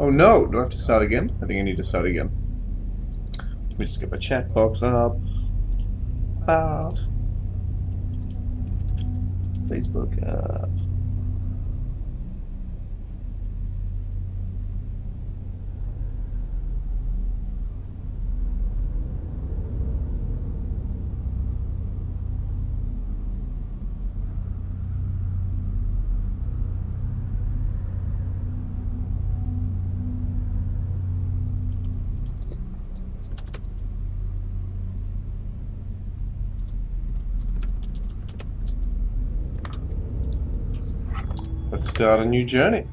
Oh no, do I have to start again? I think I need to start again. Let me just get my chat box up. About Facebook up. Let's start a new journey.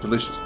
Delicious.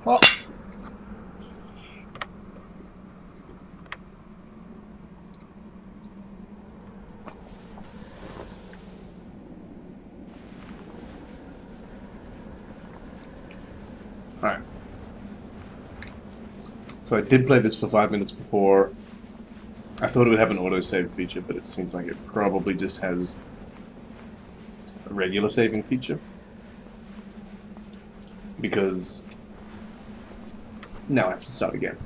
Hot. Alright. So I did play this for 5 minutes before. I thought it would have an autosave feature, but it seems like it probably just has a regular saving feature. Because now I have to start again.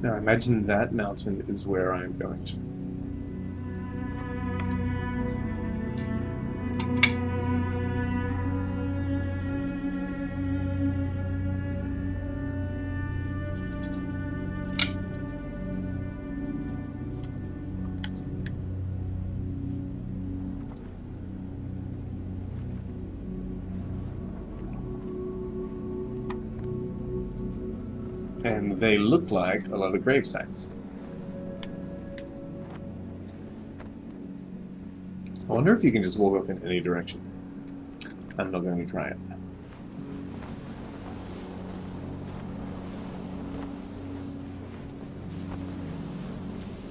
Now imagine that mountain is where I am going to. And they look like a lot of grave sites. I wonder if you can just walk off in any direction. I'm not going to try it.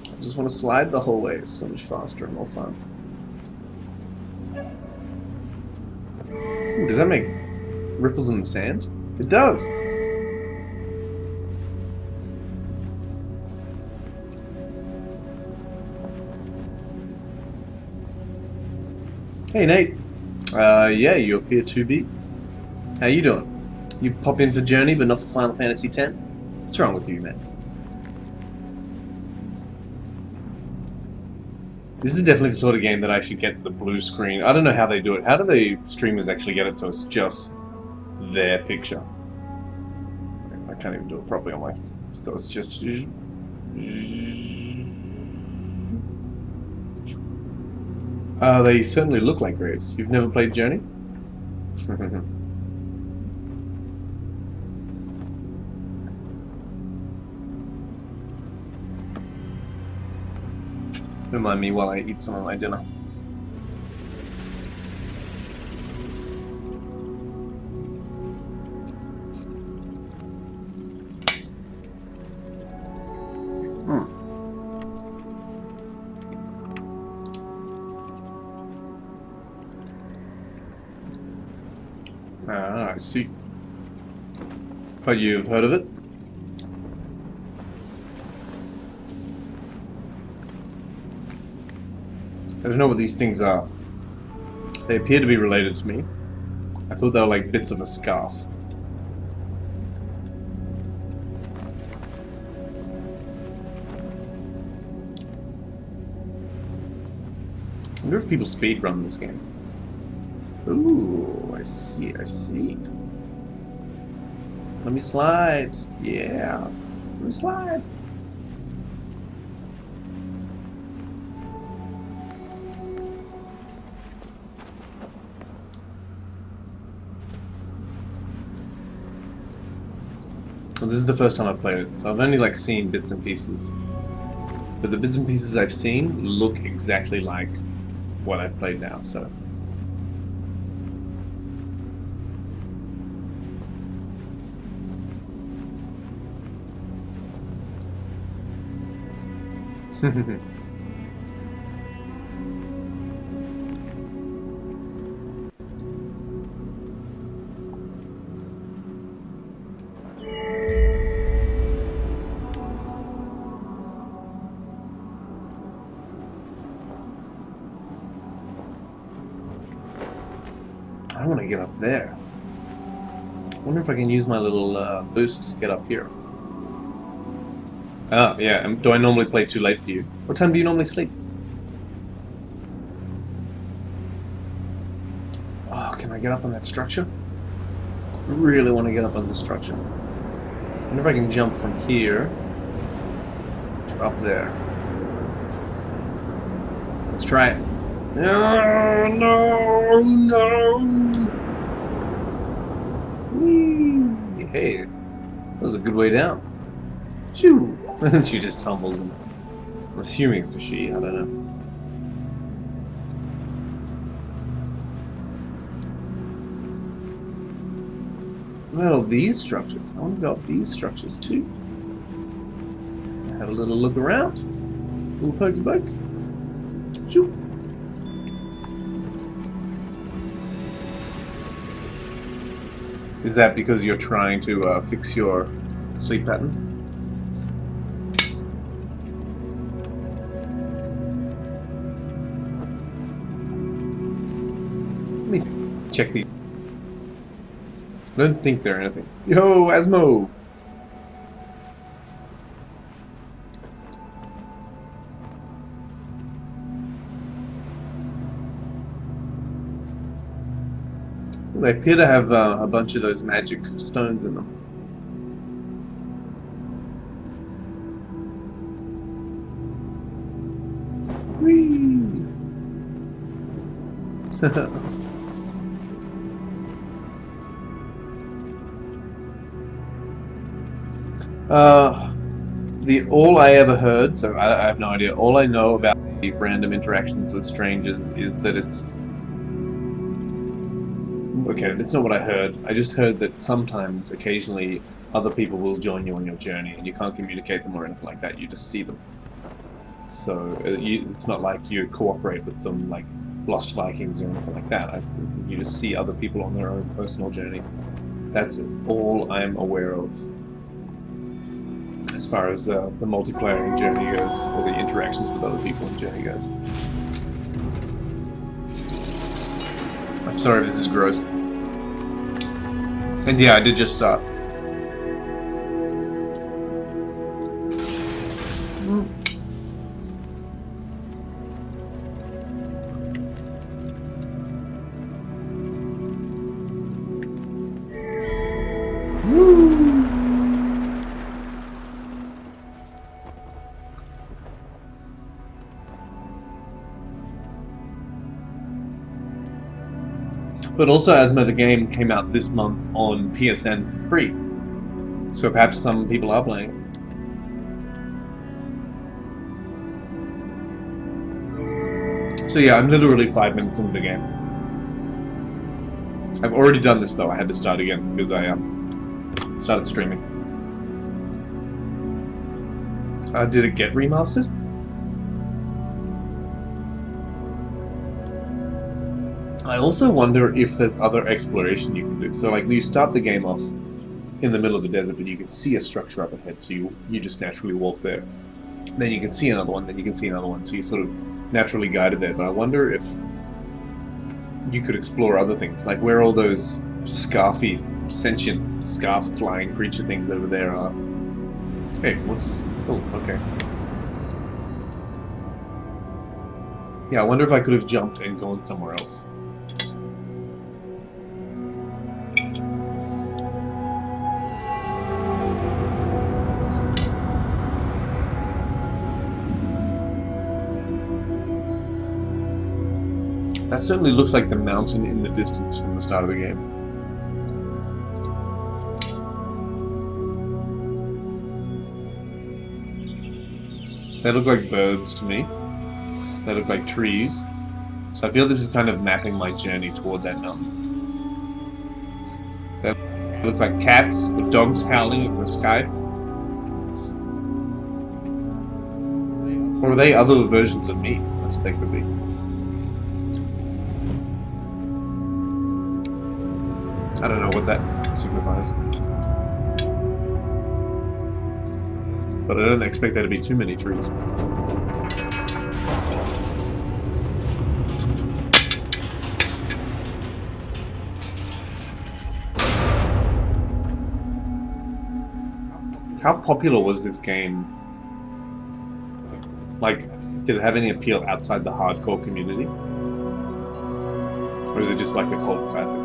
I just want to slide the whole way. It's so much faster and more fun. Ooh, does that make ripples in the sand? It does! Hey Nate, yeah, you appear to be. How you doing? You pop in for Journey, but not for Final Fantasy X? What's wrong with you, man? This is definitely the sort of game that I should get the blue screen. I don't know how they do it. How do the streamers actually get it so it's just their picture? I can't even do it properly on my... So it's just... they certainly look like graves. You've never played Journey? Remind me while I eat some of my dinner. Ah, I see. But you've heard of it? I don't know what these things are. They appear to be related to me. I thought they were like bits of a scarf. I wonder if people speedrun this game. Ooh, I see, I see. Let me slide. Yeah. Let me slide. Well, this is the first time I've played it, so I've only like seen bits and pieces. But the bits and pieces I've seen look exactly like what I've played now, so. I want to get up there. I wonder if I can use my little boost to get up here. Ah, yeah. Do I normally play too late for you? What time do you normally sleep? Oh, can I get up on that structure? I really want to get up on this structure. I wonder if I can jump from here to up there. Let's try it. No, no, no! Whee! Hey, that was a good way down. Shoo! She just tumbles in. I'm assuming it's a she, I don't know. What about all these structures? I want to go up these structures too. Have a little look around. A little pokey poke. Shoo! Is that because you're trying to fix your sleep pattern? Let me check these. I don't think they're anything. Yo, Asmo! They appear to have a bunch of those magic stones in them. Whee! All I ever heard, so I have no idea, all I know about the random interactions with strangers is that it's... Okay, that's not what I heard. I just heard that sometimes, occasionally, other people will join you on your journey, and you can't communicate them or anything like that, you just see them. So, it's not like you cooperate with them like Lost Vikings or anything like that. You just see other people on their own personal journey. That's all I'm aware of as far as the multiplayer in Journey goes, or the interactions with other people in Journey goes. I'm sorry if this is gross. And yeah, I did just start. But also, Asmo the game came out this month on PSN for free, so perhaps some people are playing it. So yeah, I'm literally 5 minutes into the game. I've already done this though, I had to start again because I started streaming. Did it get remastered? I also wonder if there's other exploration you can do. So like you start the game off in the middle of the desert, but you can see a structure up ahead, so you just naturally walk there. Then you can see another one, then you can see another one, so you're sort of naturally guided there. But I wonder if you could explore other things, like where all those scarfy, sentient, scarf-flying creature things over there are. Hey, what's... Oh, okay. Yeah, I wonder if I could have jumped and gone somewhere else. That certainly looks like the mountain in the distance from the start of the game. They look like birds to me. They look like trees. So I feel this is kind of mapping my journey toward that mountain. They look like cats or dogs howling at the sky. Or are they other versions of me? That's what they could be. I don't know what that signifies. But I don't expect there to be too many trees. How popular was this game? Like, did it have any appeal outside the hardcore community? Or is it just like a cult classic?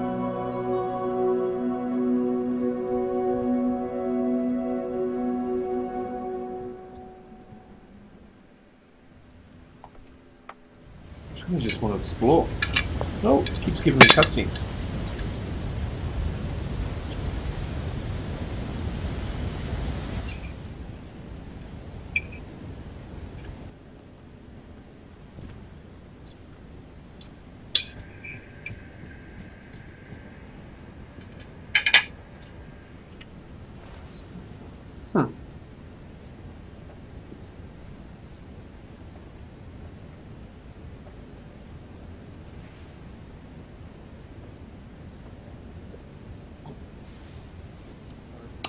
I just want to explore. No, it keeps giving me cutscenes.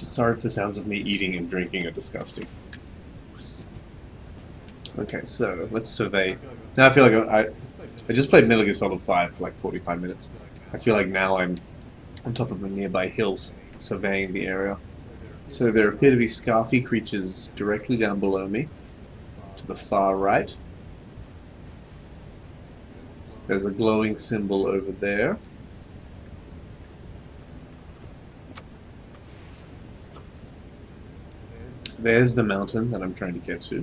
Sorry if the sounds of me eating and drinking are disgusting. Okay, so let's survey. Now I feel like I just played Metal Gear Solid 5 for like 45 minutes. I feel like now I'm on top of the nearby hills, surveying the area. So there appear to be scarfy creatures directly down below me, to the far right. There's a glowing symbol over there. There's the mountain that I'm trying to get to.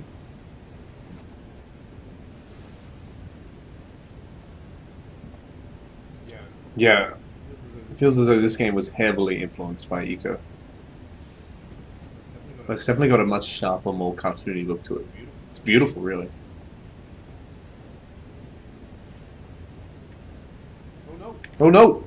Yeah, it feels as though this game was heavily influenced by Ico. But it's definitely got a much sharper, more cartoony look to it. It's beautiful, really. Oh no! Oh no!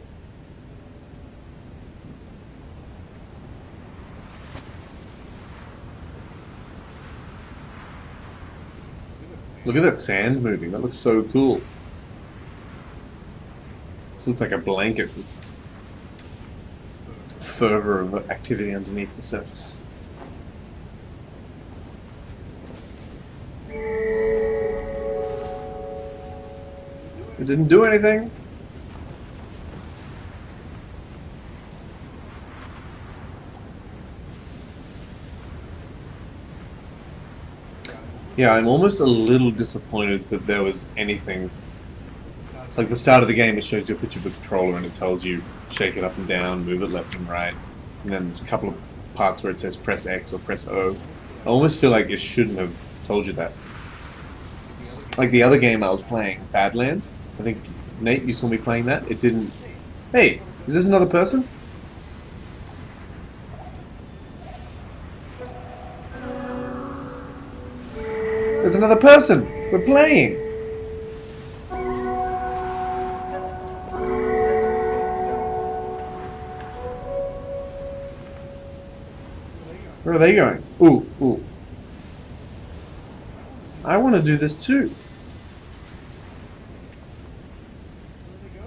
Look at that sand moving. That looks so cool. This looks like a blanket. Fervor of activity underneath the surface. It didn't do anything. Yeah, I'm almost a little disappointed that there was anything. It's like the start of the game, it shows you a picture of the controller and it tells you shake it up and down, move it left and right. And then there's a couple of parts where it says press X or press O. I almost feel like it shouldn't have told you that. Like the other game I was playing, Badlands. I think, Nate, you saw me playing that. It didn't... Hey, is this another person? There's another person! We're playing! Where are they going? Ooh, ooh. I want to do this too.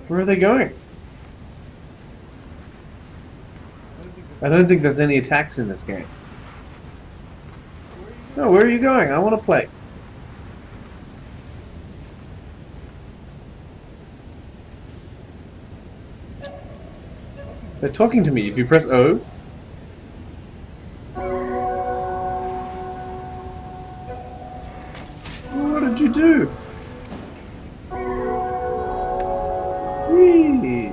Where are they going? I don't think there's any attacks in this game. No, where are you going? I want to play. They're talking to me. If you press O. What did you do? Whee!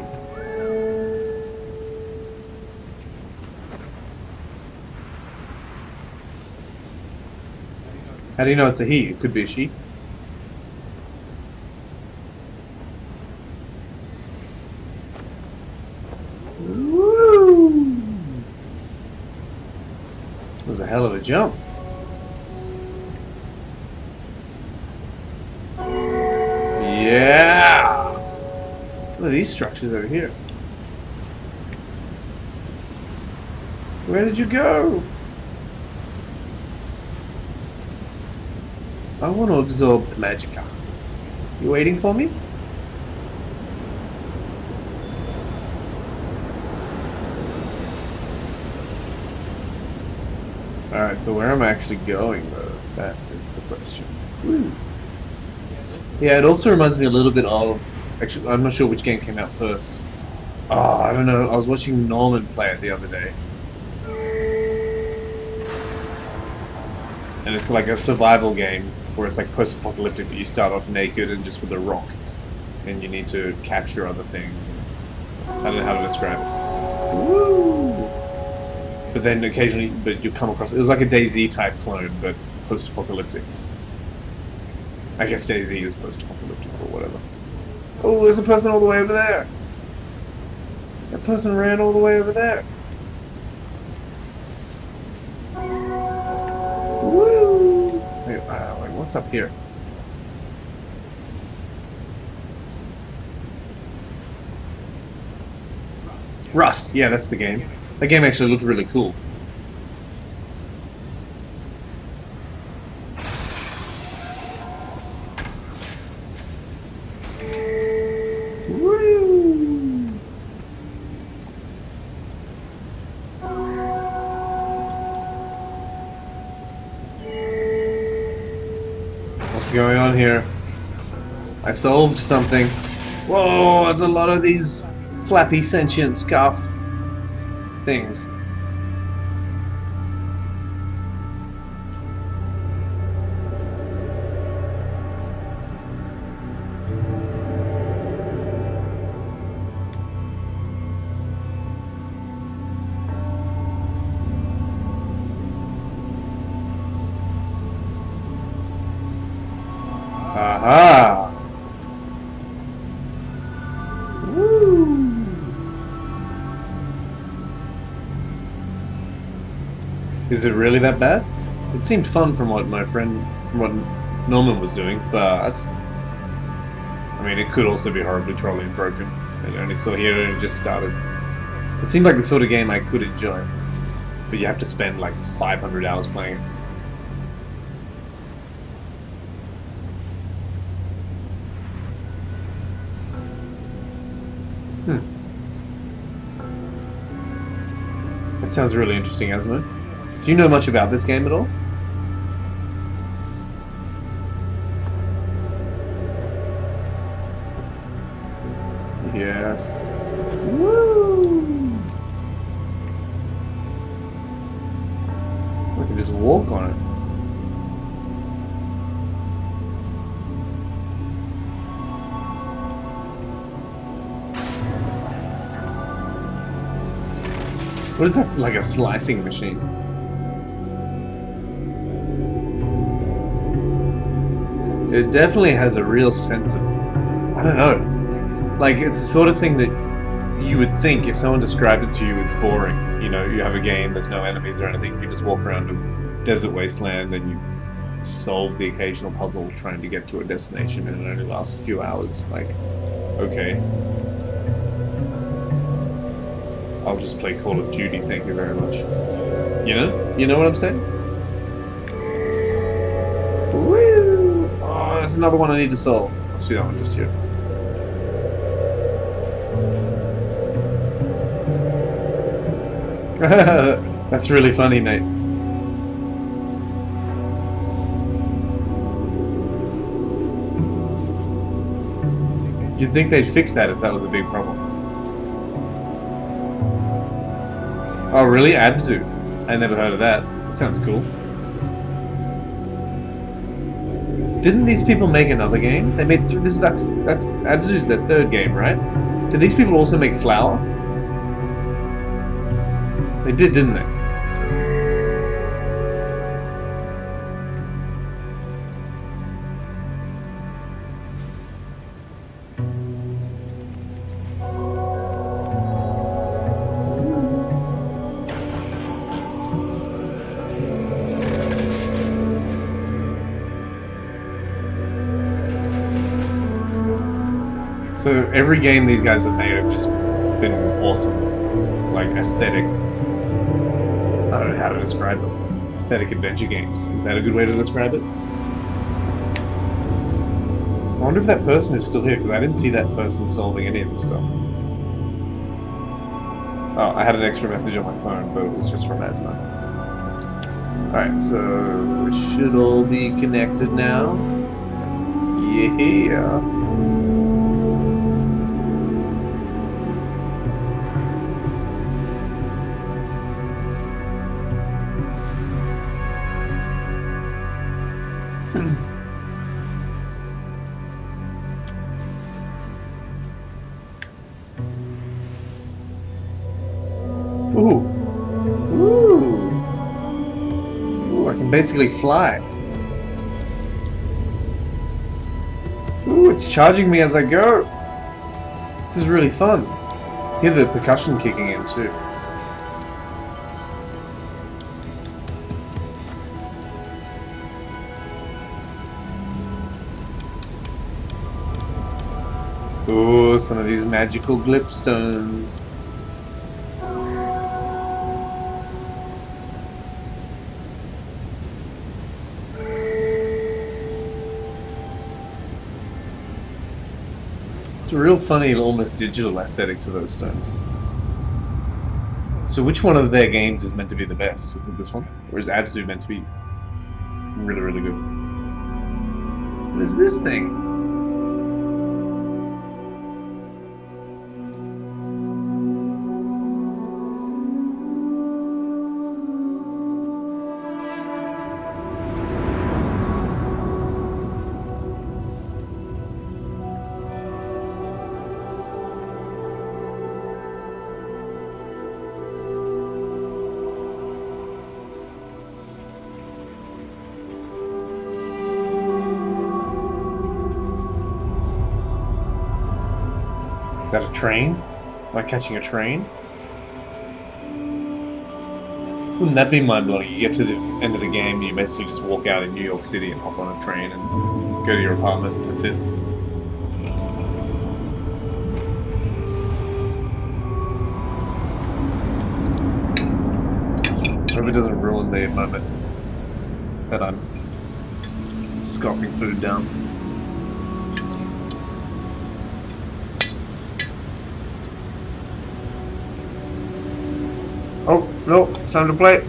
How do you know it's a he? It could be a she. Woo! It was a hell of a jump. Yeah! Look at these structures over here. Where did you go? I want to absorb the Magicka. You waiting for me? Alright, so where am I actually going, though? That is the question. Woo. Yeah, it also reminds me a little bit of... Actually, I'm not sure which game came out first. Oh, I don't know. I was watching Norman play it the other day. And it's like a survival game where it's like post-apocalyptic, but you start off naked and just with a rock. And you need to capture other things. I don't know how to describe it. Woo! But then occasionally, you come across... It was like a DayZ type clone, but post-apocalyptic. I guess DayZ is post-apocalyptic or whatever. Oh, there's a person all the way over there. That person ran all the way over there. Woo! Wait, what's up here? Rust. Yeah, that's the game. That game actually looked really cool. Woo! What's going on here? I solved something. Whoa, there's a lot of these flappy sentient scarf things. Aha! Woo! Is it really that bad? It seemed fun from what Norman was doing, but I mean, it could also be horribly trolly and broken. And I only saw here and it just started. It seemed like the sort of game I could enjoy, but you have to spend like 500 hours playing it. That sounds really interesting, Asmo. Do you know much about this game at all? Yes. Woo! I can just walk on it. What is that? Like a slicing machine? It definitely has a real sense of... I don't know. Like, it's the sort of thing that you would think if someone described it to you, it's boring. You know, you have a game, there's no enemies or anything, you just walk around a desert wasteland and you solve the occasional puzzle trying to get to a destination and it only lasts a few hours. Like, okay. I'll just play Call of Duty, thank you very much. You know? You know what I'm saying? Woo! Oh, there's another one I need to solve. Let's do that one just here. That's really funny, Nate. You'd think they'd fix that if that was a big problem. Oh, really? Abzu? I never heard of that. That sounds cool. Didn't these people make another game? They made this. That's Abzu's their third game, right? Did these people also make Flower? They did, didn't they? So every game these guys have made have just been awesome. Like aesthetic. I don't know how to describe them. Aesthetic adventure games. Is that a good way to describe it? I wonder if that person is still here, because I didn't see that person solving any of this stuff. Oh, I had an extra message on my phone, but it was just from Asma. Alright, so we should all be connected now. Yeah. Ooh. Ooh. Ooh, I can basically fly. Ooh, it's charging me as I go. This is really fun. Hear the percussion kicking in too. Ooh, some of these magical glyph stones. It's a real funny, almost digital aesthetic to those stones. So which one of their games is meant to be the best? Is it this one? Or is Abzu meant to be really, really good? What is this thing? Is that a train? Am I catching a train? Wouldn't that be mind-blowing? You get to the end of the game, you basically just walk out in New York City and hop on a train and go to your apartment. That's it. Hope it doesn't ruin the moment that I'm scoffing food down. Oh, no, it's time to play.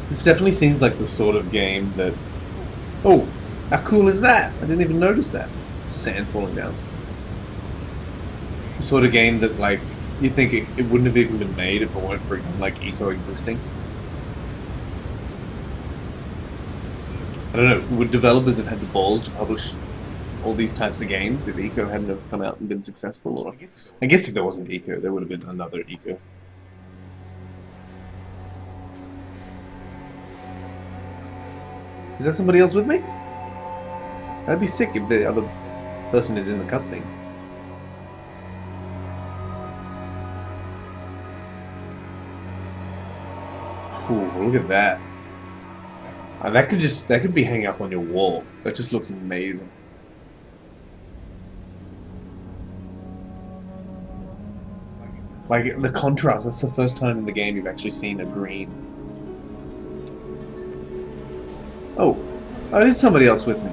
This definitely seems like the sort of game that... Oh! How cool is that? I didn't even notice that. Sand falling down. The sort of game that, like, you think it wouldn't have even been made if it weren't for, like, Eco existing. I don't know, would developers have had the balls to publish all these types of games if Eco hadn't have come out and been successful? Or I guess if there wasn't Eco, there would have been another Eco. Is that somebody else with me? That'd be sick if the other person is in the cutscene. Ooh, look at that. That could be hanging up on your wall. That just looks amazing. Like the contrast, that's the first time in the game you've actually seen a green Oh, there's somebody else with me.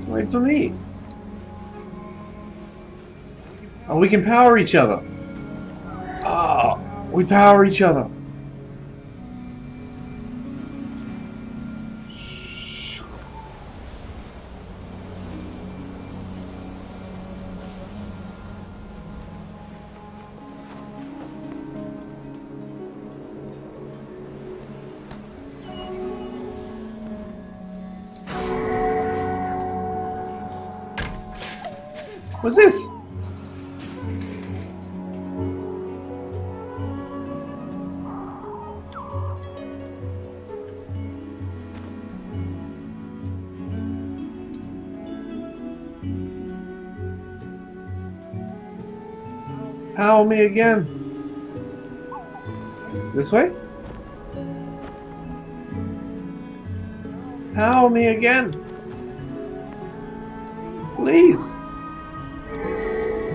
Wait for me. Oh, we can power each other. Oh, we power each other. Shh. What's this? Power me again. This way? Power me again. Please.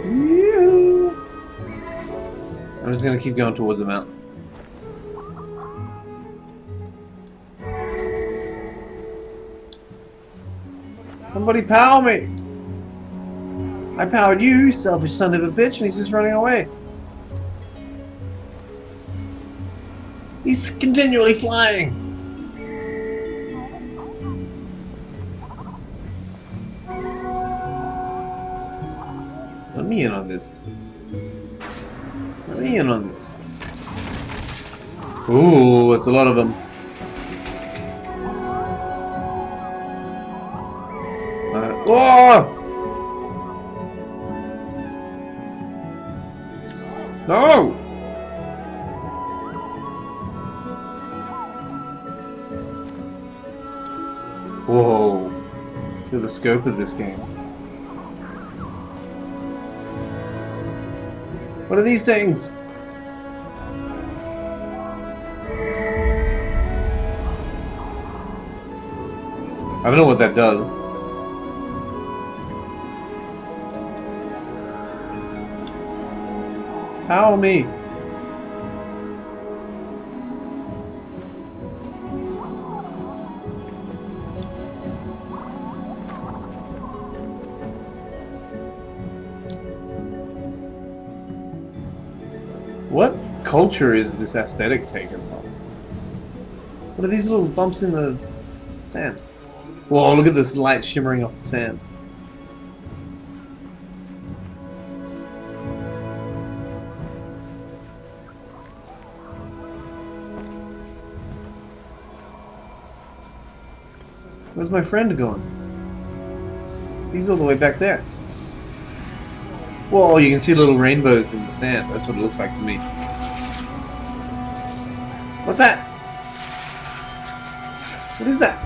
Yoo-hoo. I'm just gonna keep going towards the mountain. Somebody power me. I powered you, selfish son of a bitch, and he's just running away. He's continually flying. Let me in on this. Let me in on this. Ooh, it's a lot of them. Whoa! No! Whoa. Look at the scope of this game. What are these things? I don't know what that does. Power me. What culture is this aesthetic taken from? What are these little bumps in the sand? Whoa, look at this light shimmering off the sand. Where's my friend going? He's all the way back there. Whoa, you can see little rainbows in the sand. That's what it looks like to me. What's that? What is that?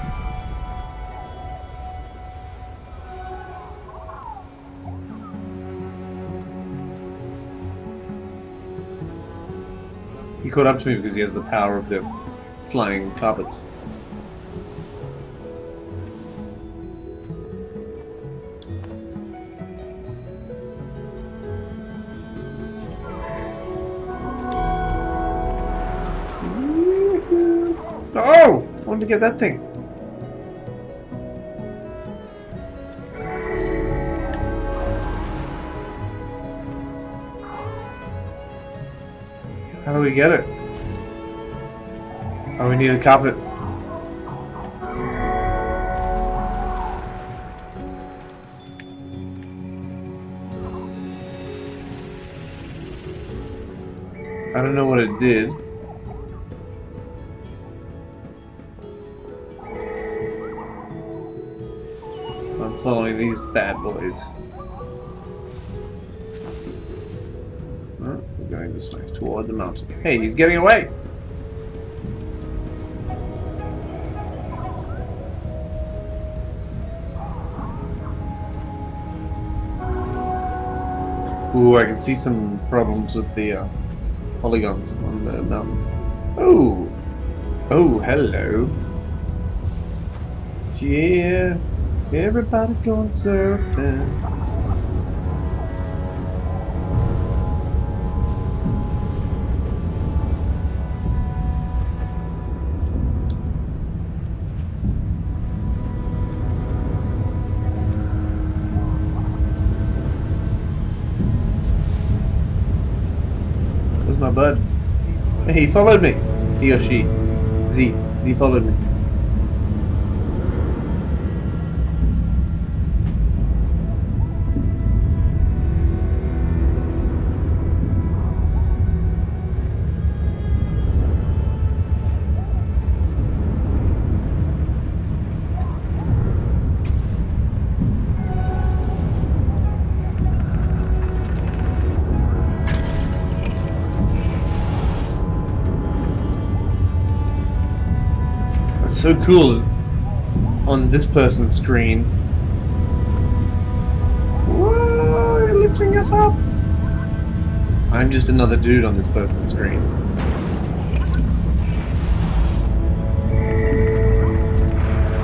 He caught up to me because he has the power of the flying carpets. Oh! I wanted to get that thing. How do we get it? Oh, we need a carpet. I don't know what it did. I'm following these bad boys. Oh, we're going this way, toward the mountain. Hey, he's getting away! Ooh, I can see some problems with the polygons on the mountain. Oh! Oh, hello. Yeah, everybody's going surfing. my bud. He followed me. He or she. Z. Z followed me. So cool on this person's screen. Whoa, they're lifting us up. I'm just another dude on this person's screen.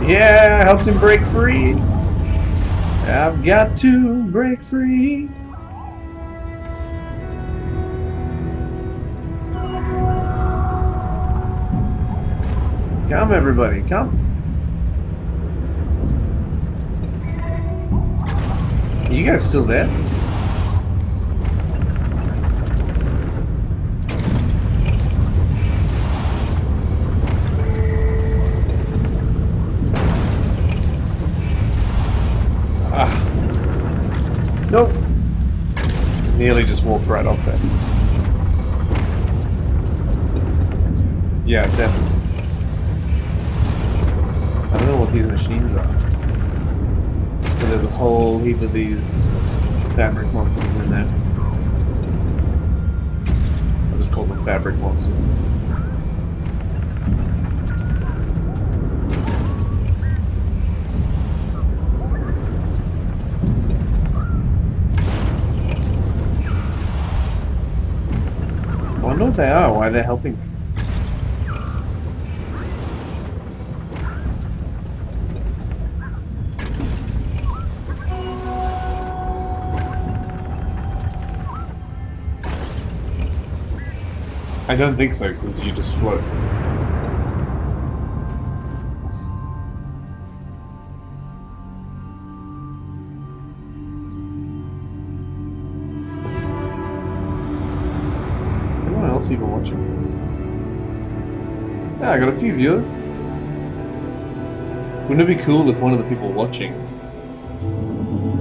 Yeah, I helped him break free. I've got to break free. Come, everybody, come. Are you guys still there? Nope. Nearly just walked right off there. Yeah, definitely. I don't know what these machines are. But there's a whole heap of these fabric monsters in there. I just call them fabric monsters. I wonder what they are, why they're helping me. I don't think so, because you just float. Anyone else even watching? Yeah, I got a few viewers. Wouldn't it be cool if one of the people watching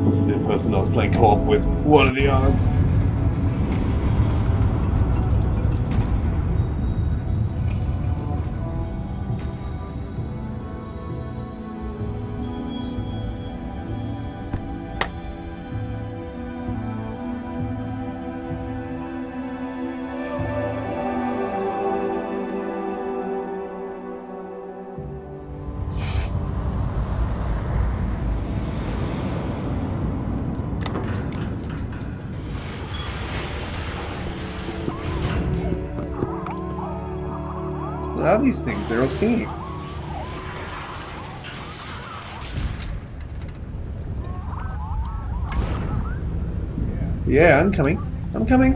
was the person I was playing co-op with? What are the odds? What are these things? They're all singing. Yeah, I'm coming. I'm coming.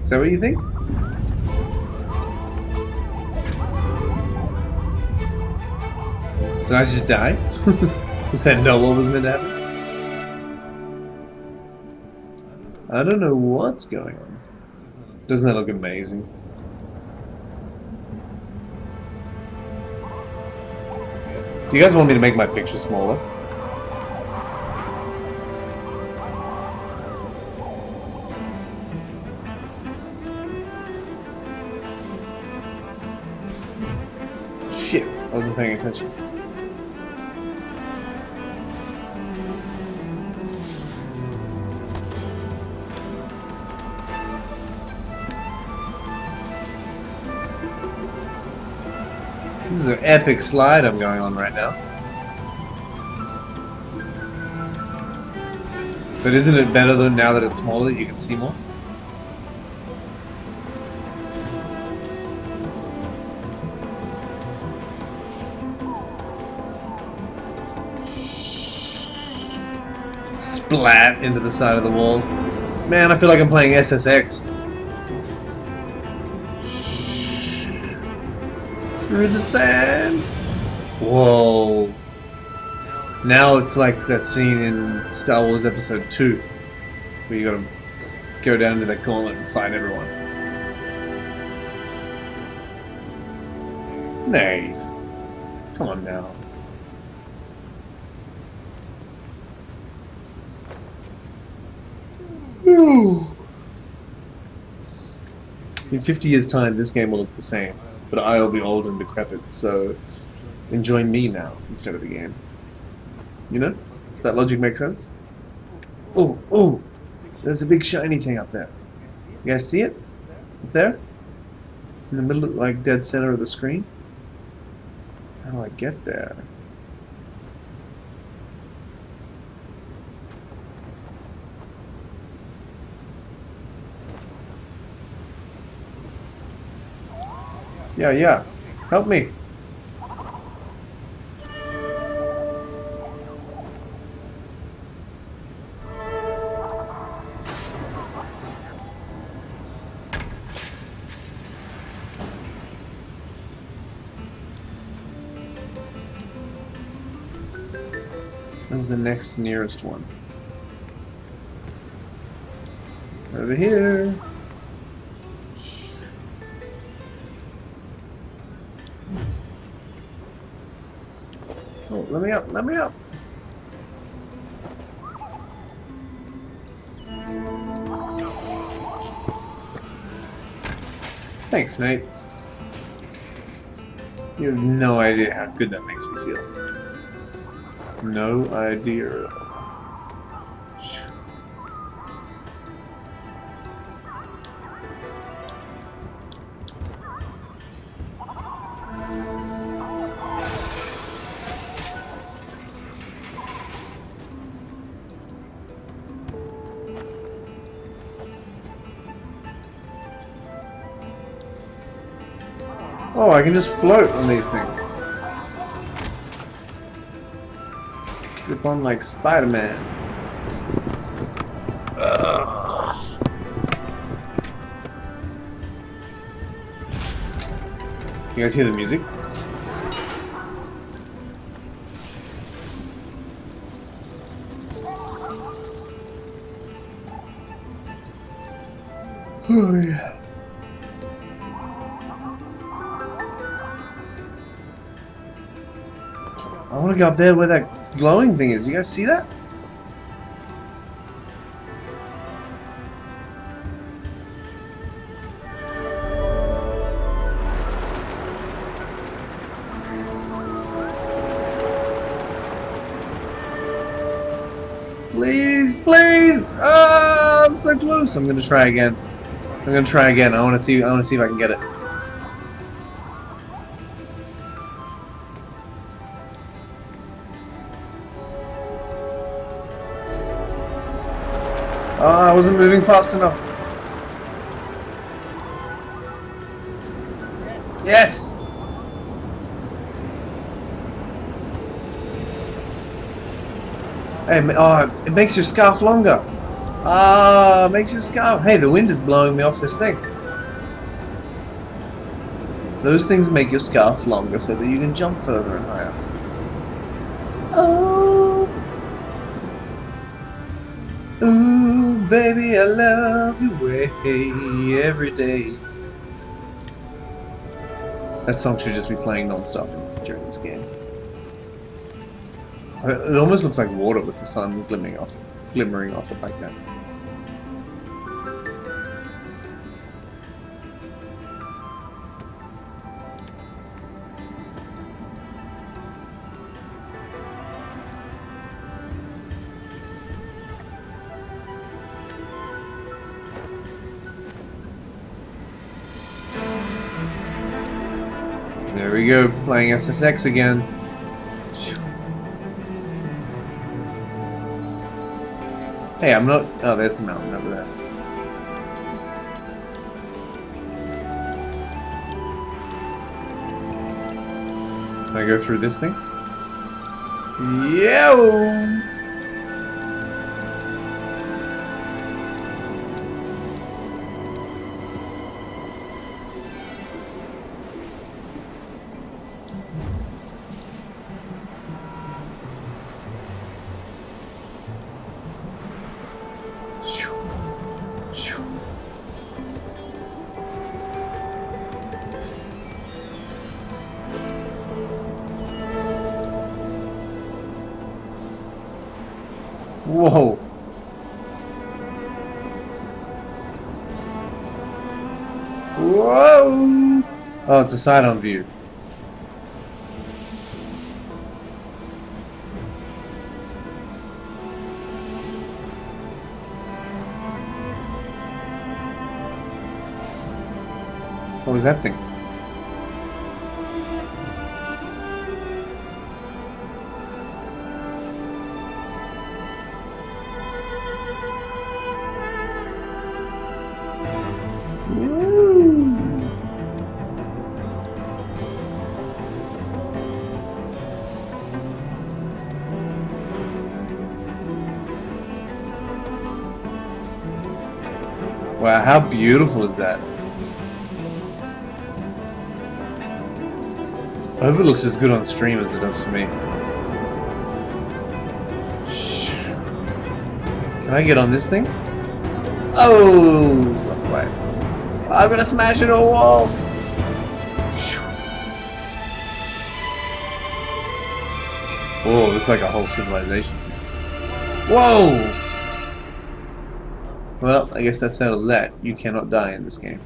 Is that what you think? Did I just die? Was that not what was meant to happen? I don't know what's going on. Doesn't that look amazing? Do you guys want me to make my picture smaller? Shit, I wasn't paying attention. This is an epic slide I'm going on right now. But isn't it better though now that it's smaller you can see more? Splat into the side of the wall. Man, I feel like I'm playing SSX. Through the sand. Whoa. Now it's like that scene in Star Wars Episode 2 where you gotta go down to that gauntlet and fight everyone. Nate, come on now. In 50 years' time, this game will look the same, but I'll be old and decrepit, so enjoy me now instead of the game. You know? Does that logic make sense? Oh, oh! There's a big shiny thing up there. You guys see it? Up there? In the middle, like dead center of the screen? How do I get there? Yeah. Help me. Where's the next nearest one? Over here. Oh, let me up, let me up. Thanks, mate. You have no idea how good that makes me feel. No idea. Oh, I can just float on these things. Grip on like Spider-Man. You guys hear the music? Oh yeah. I want to go up there where that glowing thing is. You guys see that? Please, please! Ah, so close. I'm gonna try again. I want to see if I can get it. I wasn't moving fast enough. Yes! Hey, oh, it makes your scarf longer. Ah, makes your scarf. Hey, the wind is blowing me off this thing. Those things make your scarf longer so that you can jump further and higher. Oh. Ooh, baby, I love you way every day. That song should just be playing non-stop during this game. It almost looks like water with the sun glimmering off it like that. There we go, playing SSX again. Hey, I'm not... Oh, there's the mountain over there. Can I go through this thing? Yeah! Whoa. Whoa! Oh, it's a side-on view. What was that thing? Wow, how beautiful is that? I hope it looks as good on stream as it does to me. Can I get on this thing? Oh! Right. I'm gonna smash into a wall! Whoa, it's like a whole civilization. Whoa! Well, I guess that settles that. You cannot die in this game.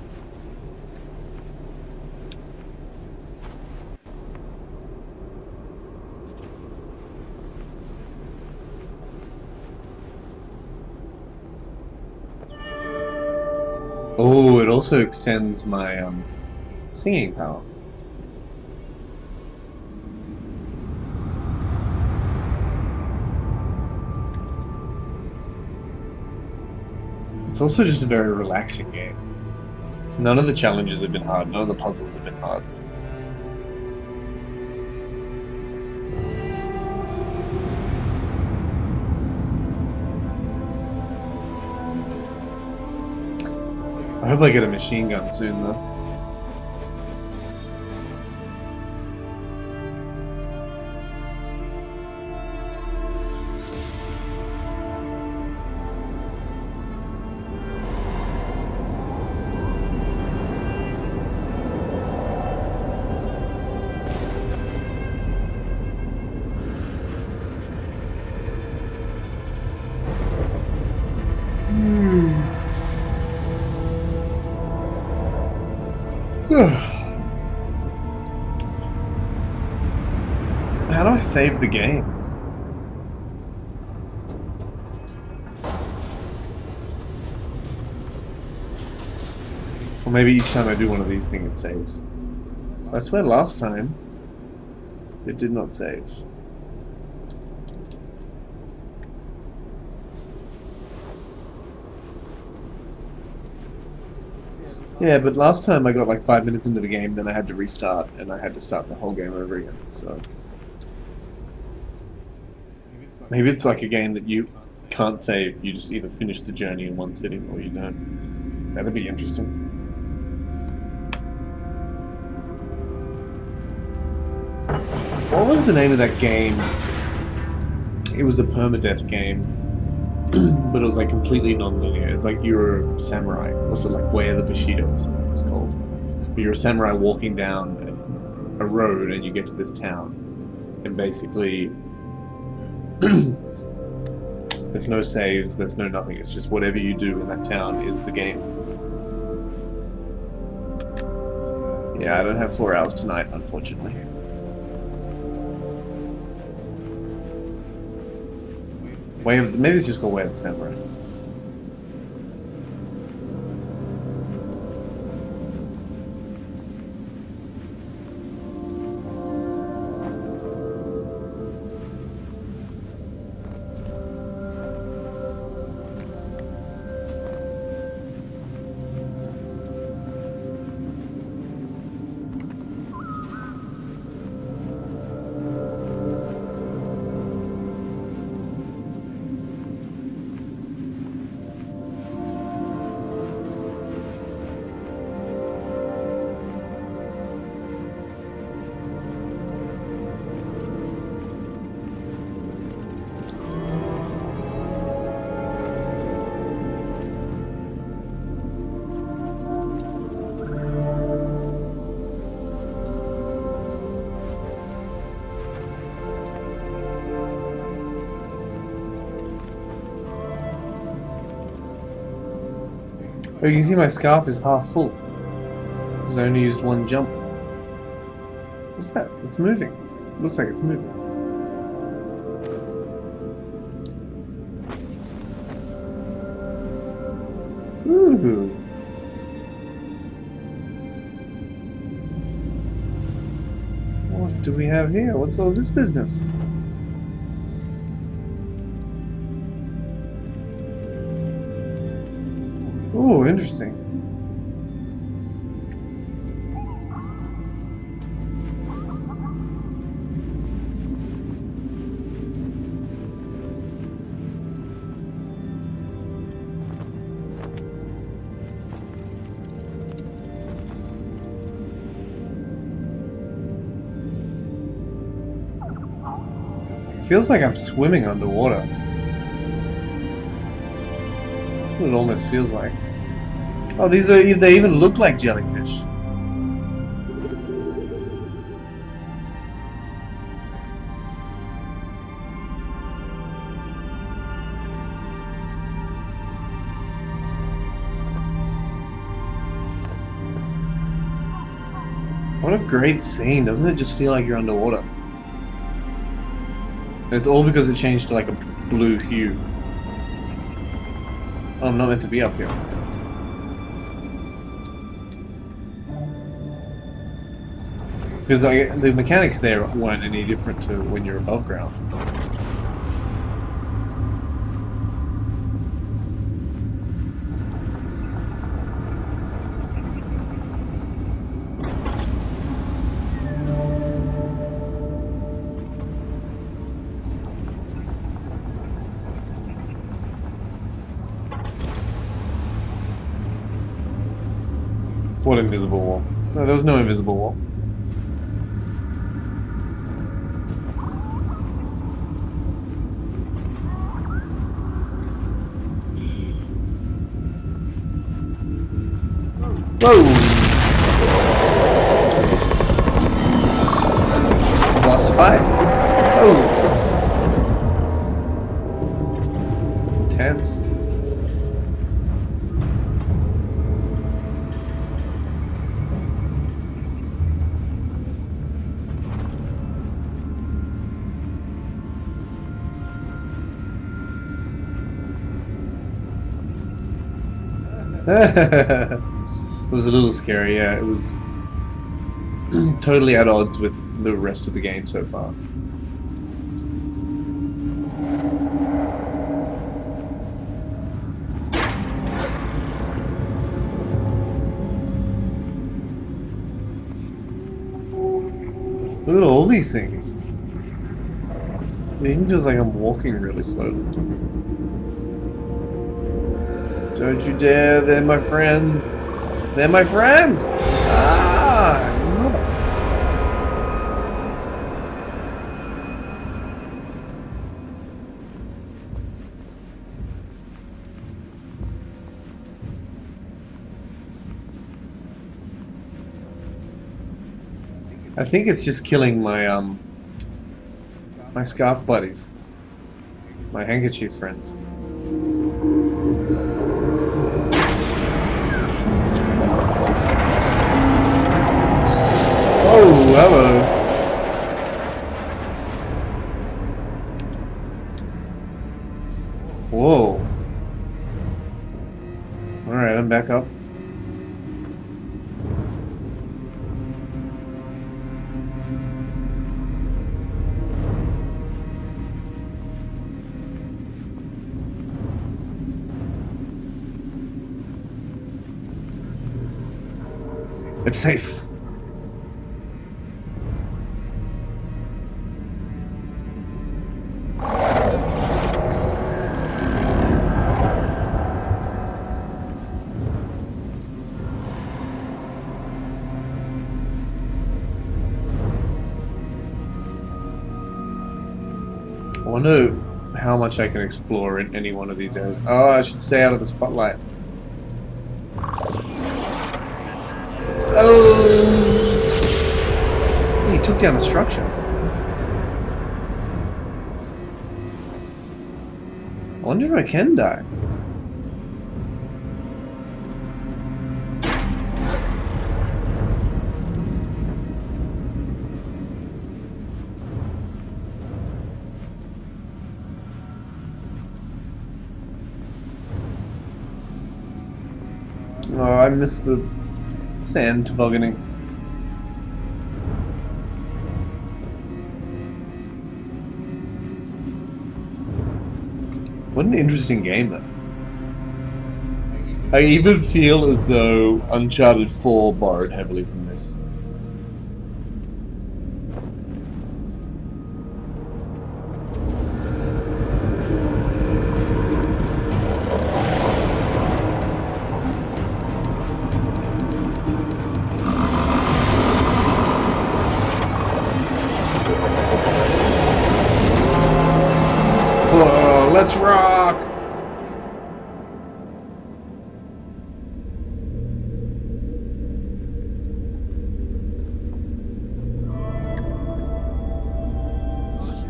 Oh, it also extends my singing power. It's also just a very relaxing game. None of the challenges have been hard, none of the puzzles have been hard. I hope I get a machine gun soon though. How do I save the game? Or maybe each time I do one of these things it saves. I swear last time it did not save. Yeah, but last time I got like 5 minutes into the game, then I had to restart, and I had to start the whole game over again, so... Maybe it's like a game that you can't save, you just either finish the journey in one sitting or you don't. That'd be interesting. What was the name of that game? It was a permadeath game. But it was like completely non-linear. It's like you were a samurai. Was it like Way of the Bushido or something it was called? But you're a samurai walking down a road and you get to this town. And basically, there's no saves, there's no nothing. It's just whatever you do in that town is the game. Yeah, I don't have 4 hours tonight, unfortunately. Maybe it's just called Way of the Samurai. Oh, you can see my scarf is half full. Because I only used one jump. What's that? It's moving. It looks like it's moving. Ooh. What do we have here? What's all this business? Oh, interesting. Feels like I'm swimming underwater. That's what it almost feels like. Oh, they even look like jellyfish. What a great scene. Doesn't it just feel like you're underwater? And it's all because it changed to like a blue hue. Oh, I'm not meant to be up here. Because like, the mechanics there weren't any different to when you're above ground. What invisible wall? No, there was no invisible wall. Whoa! Boss fight. Oh! Intense. It was a little scary, yeah. It was totally at odds with the rest of the game so far. Look at all these things. It even feels like I'm walking really slowly. Don't you dare, they're my friends. They're my friends! Ah! I think it's just killing my my scarf buddies. My handkerchief friends. Oh, hello. Whoa. Alright, I'm back up. I'm safe. I wonder how much I can explore in any one of these areas. Oh, I should stay out of the spotlight. Oh! He took down the structure. I wonder if I can die. Oh, I miss the sand tobogganing. What an interesting game, though. I even feel as though Uncharted 4 borrowed heavily from this. Whoa, let's rock!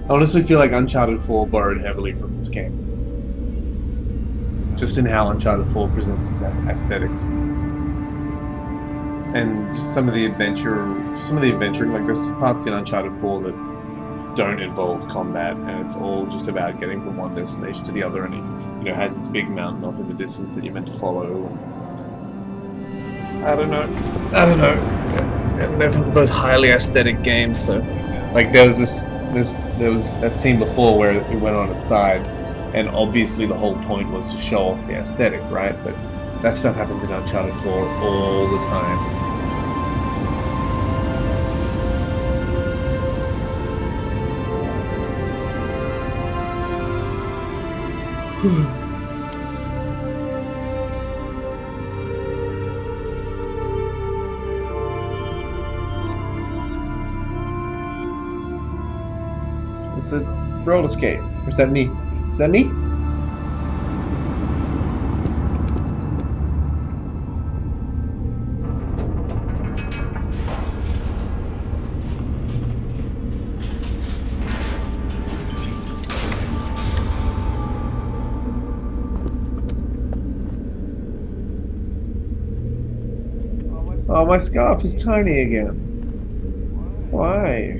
I honestly feel like Uncharted 4 borrowed heavily from this game. Just in how Uncharted 4 presents its aesthetics. And just some of the adventuring, like there's parts in Uncharted 4 that don't involve combat, and it's all just about getting from one destination to the other, and it has this big mountain off in the distance that you're meant to follow. I don't know. And they're both highly aesthetic games, so like there was that scene before where it went on its side, and obviously the whole point was to show off the aesthetic, right? But that stuff happens in Uncharted 4 all the time. It's a roller skate. Or is that me? Is that me? Oh, my scarf is tiny again. Why?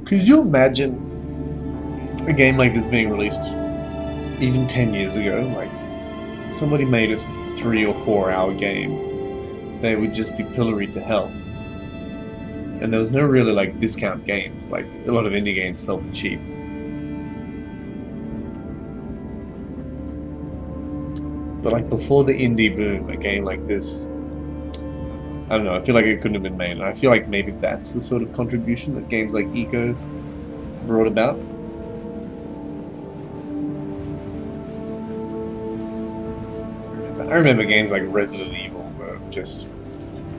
Could you imagine a game like this being released even 10 years ago? Like, somebody made a 3 or 4 hour game. They would just be pilloried to hell. And there was no really like discount games. Like a lot of indie games sell for cheap. But like before the indie boom, a game like this, I don't know, I feel like it couldn't have been made. And I feel like maybe that's the sort of contribution that games like Ico brought about. I remember games like Resident Evil were just,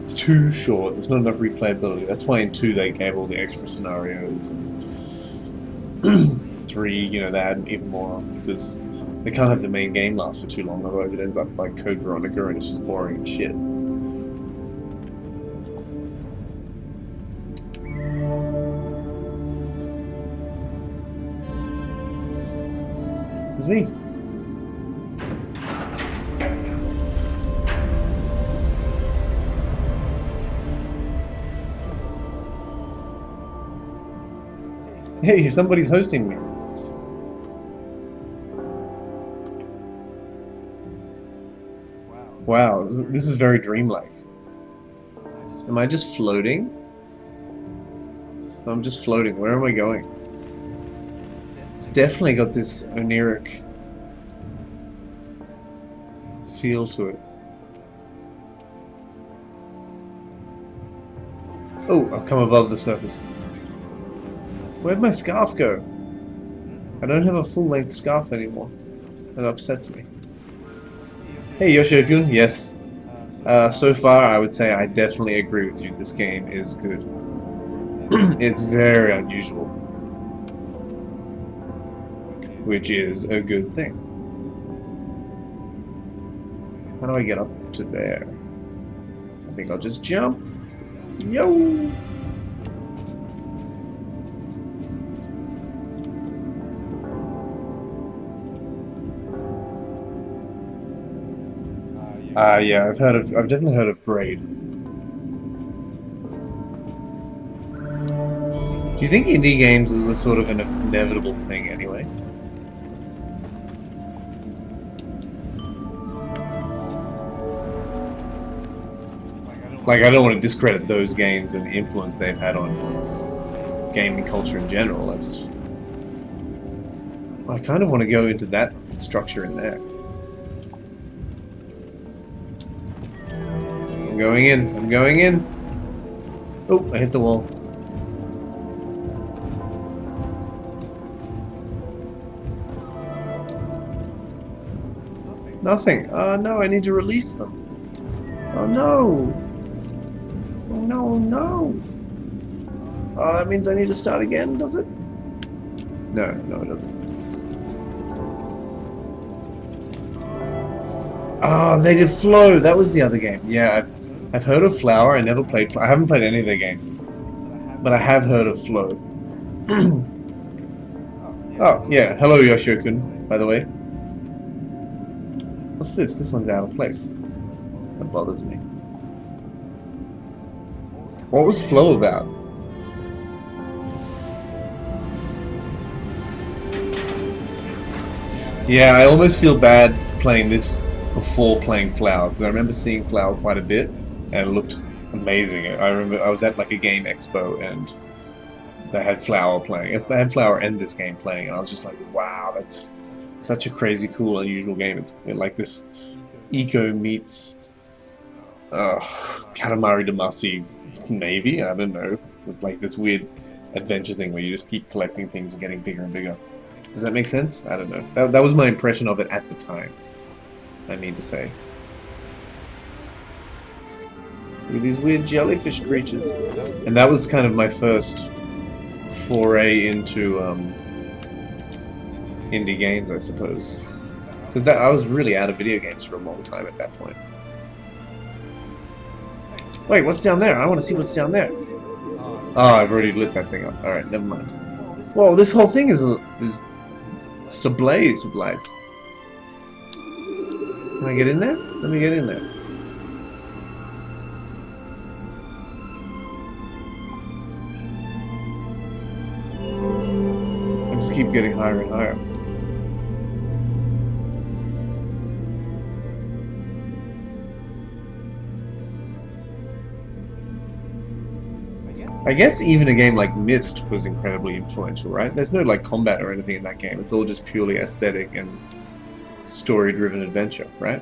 it's too short, there's not enough replayability. That's why in 2 they gave all the extra scenarios, and 3, they add even more on, because they can't have the main game last for too long, otherwise it ends up like Code Veronica and it's just boring and shit. It's me. Hey, somebody's hosting me. Wow, this is very dreamlike. Am I just floating? So I'm just floating. Where am I going? It's definitely got this oniric feel to it. Oh, I've come above the surface. Where'd my scarf go? I don't have a full-length scarf anymore. That upsets me. Hey Yoshio-kun, yes. So far I would say I definitely agree with you. This game is good. It's very unusual. Which is a good thing. How do I get up to there? I think I'll just jump. Yo! Yeah, I've definitely heard of Braid. Do you think indie games was sort of an inevitable thing anyway? Like, I don't want to discredit those games and the influence they've had on gaming culture in general. I kind of want to go into that structure in there. I'm going in. I'm going in. Oh, I hit the wall. Nothing. Oh no, I need to release them. Oh no. Oh no, no. Oh, that means I need to start again, does it? No, no it doesn't. Oh, they did Flow. That was the other game. Yeah, I've heard of Flower. I never played Flower. I haven't played any of their games. But I have heard of Flow. Oh, yeah. Hello, Yoshio-kun, by the way. What's this? This one's out of place. That bothers me. What was Flow about? Yeah, I almost feel bad playing this before playing Flower, because I remember seeing Flower quite a bit, and it looked amazing. I remember I was at like a game expo, and they had Flower playing. If they had Flower and this game playing, and I was just like, wow, that's such a crazy, cool, unusual game. It's like this Eco meets Katamari Damacy, maybe, I don't know, with like this weird adventure thing where you just keep collecting things and getting bigger and bigger. Does that make sense? I don't know. That was my impression of it at the time, I need to say. With these weird jellyfish creatures. And that was kind of my first foray into indie games, I suppose. Because I was really out of video games for a long time at that point. Wait, what's down there? I want to see what's down there. Oh, I've already lit that thing up. Alright, never mind. Whoa, this whole thing is just ablaze with lights. Can I get in there? Let me get in there. I just keep getting higher and higher. I guess even a game like Myst was incredibly influential, right? There's no like combat or anything in that game. It's all just purely aesthetic and story-driven adventure, right?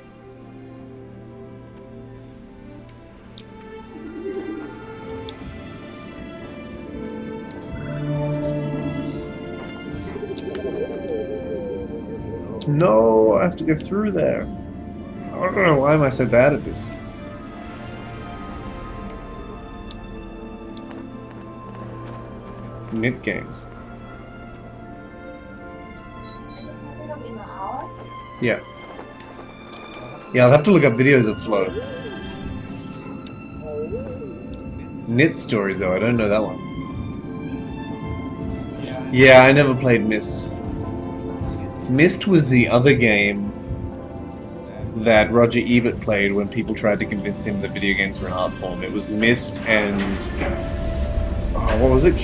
No, I have to go through there. I don't know, why am I so bad at this? Knit games. Yeah. Yeah, I'll have to look up videos of Flow. Knit Stories, though, I don't know that one. Yeah, I never played Myst. Myst was the other game that Roger Ebert played when people tried to convince him that video games were an art form. It was Myst and... Oh, what was it?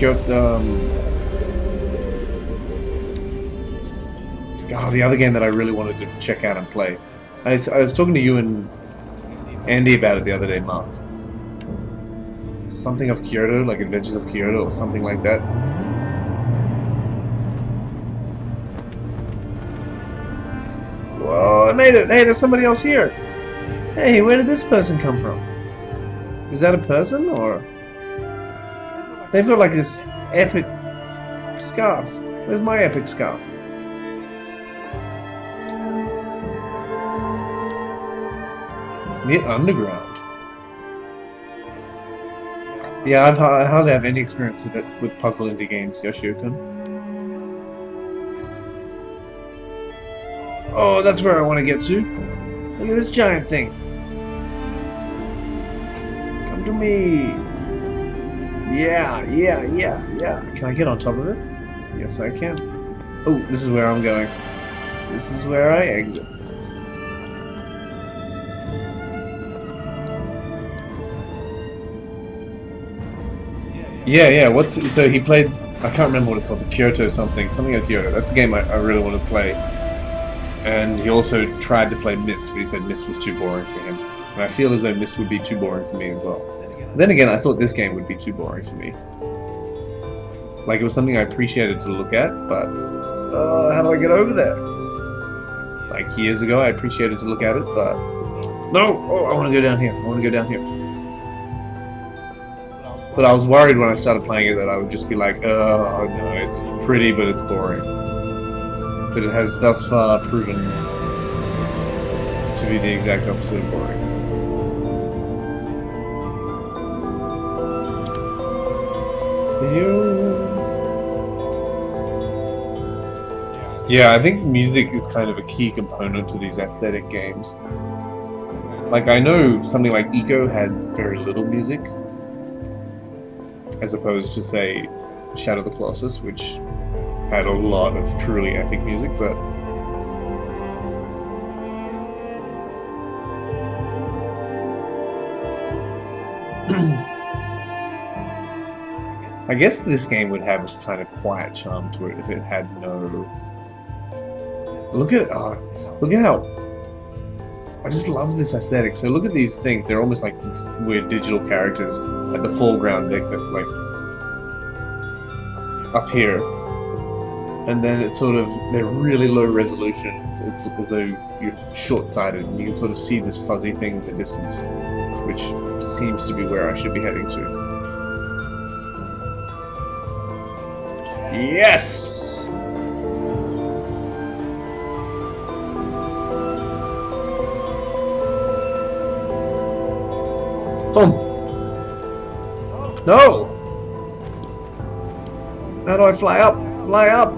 The other game that I really wanted to check out and play. I was talking to you and Andy about it the other day, Mark. Something of Kyoto, like Adventures of Kyoto or something like that. Whoa, I made it! Hey, there's somebody else here! Hey, where did this person come from? Is that a person, or...? They've got like this epic scarf. Where's my epic scarf? Knit Underground. Yeah, I hardly have any experience with it with puzzle indie games, Yoshio-kun. Oh, that's where I want to get to. Look at this giant thing. Come to me. Yeah. Can I get on top of it? Yes, I can. Oh, this is where I'm going. This is where I exit. Yeah. So he played. I can't remember what it's called. The Kyoto something of Kyoto. That's a game I really want to play. And he also tried to play Myst, but he said Myst was too boring for him. And I feel as though Myst would be too boring for me as well. Then again, I thought this game would be too boring for me. Like, it was something I appreciated to look at, but how do I get over there? Like, years ago, I appreciated to look at it, but no! Oh, I want to go down here. I want to go down here. But I was worried when I started playing it that I would just be like, oh no, it's pretty, but it's boring. But it has thus far proven to be the exact opposite of boring. Yeah, I think music is kind of a key component to these aesthetic games. Like, I know something like Eco had very little music, as opposed to, say, Shadow of the Colossus, which had a lot of truly epic music, but I guess this game would have a kind of quiet charm to it if it had no... Look at how... I just love this aesthetic. So look at these things. They're almost like these weird digital characters at the foreground, like up here. And then it's sort of, they're really low resolution. It's as though you're short-sighted and you can sort of see this fuzzy thing in the distance, which seems to be where I should be heading to. Yes! Boom! No! How do I fly up? Fly up!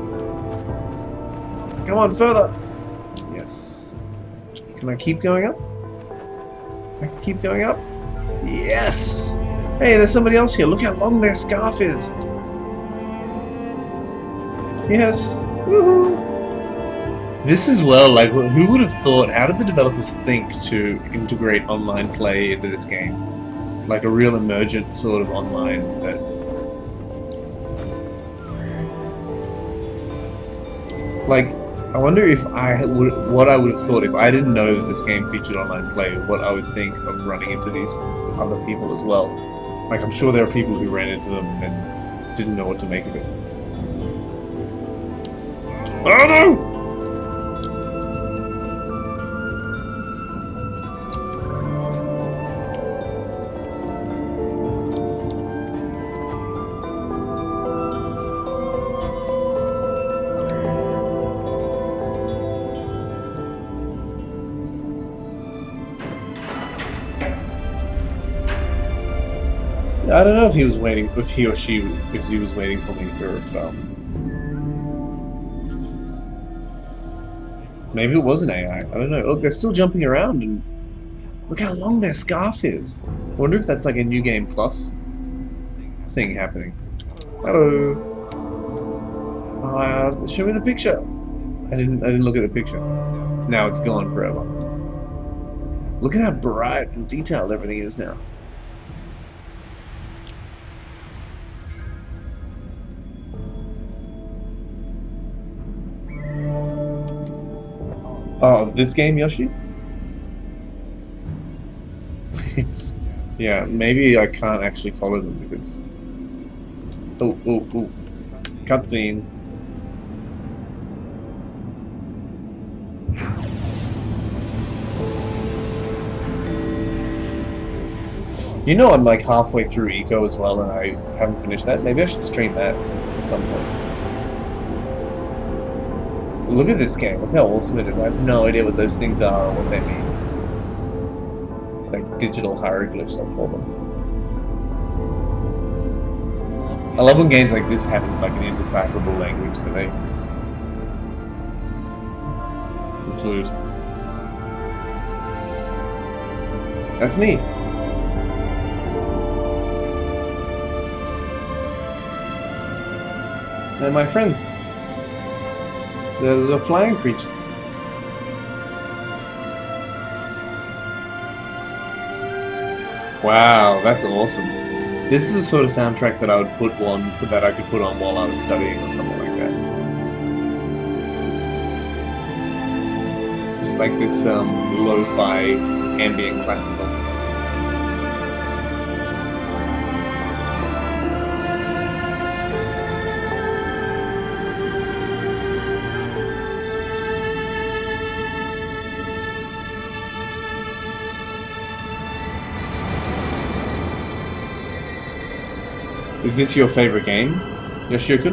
Come on, further! Yes. Can I keep going up? I can keep going up? Yes! Hey, there's somebody else here. Look how long their scarf is. Yes! Woohoo! This is like, who would have thought, how did the developers think to integrate online play into this game? Like a real emergent sort of online that... Like, I wonder if what I would have thought if I didn't know that this game featured online play, what I would think of running into these other people as well. Like, I'm sure there are people who ran into them and didn't know what to make of it. Oh no! I don't know if he was waiting, if he or she, if he was waiting for me, or if, maybe it was an AI. I don't know. Look, they're still jumping around, and look how long their scarf is. I wonder if that's like a New Game Plus thing happening. Hello. Show me the picture. I didn't look at the picture. Now it's gone forever. Look at how bright and detailed everything is now. Oh, this game, Yoshi? Yeah, maybe I can't actually follow them because... Oh. Cutscene. You know I'm like halfway through Eco as well and I haven't finished that. Maybe I should stream that at some point. Look at this game. Look how awesome it is. I have no idea what those things are or what they mean. It's like digital hieroglyphs, I'll call them. I love when games like this have like an indecipherable language that they include. That's me. They're my friends. There's the flying creatures. Wow, that's awesome. This is the sort of soundtrack that I would that I could put on while I was studying or something like that. Just like this lo-fi ambient classical. Is this your favorite game, Yoshiyuki?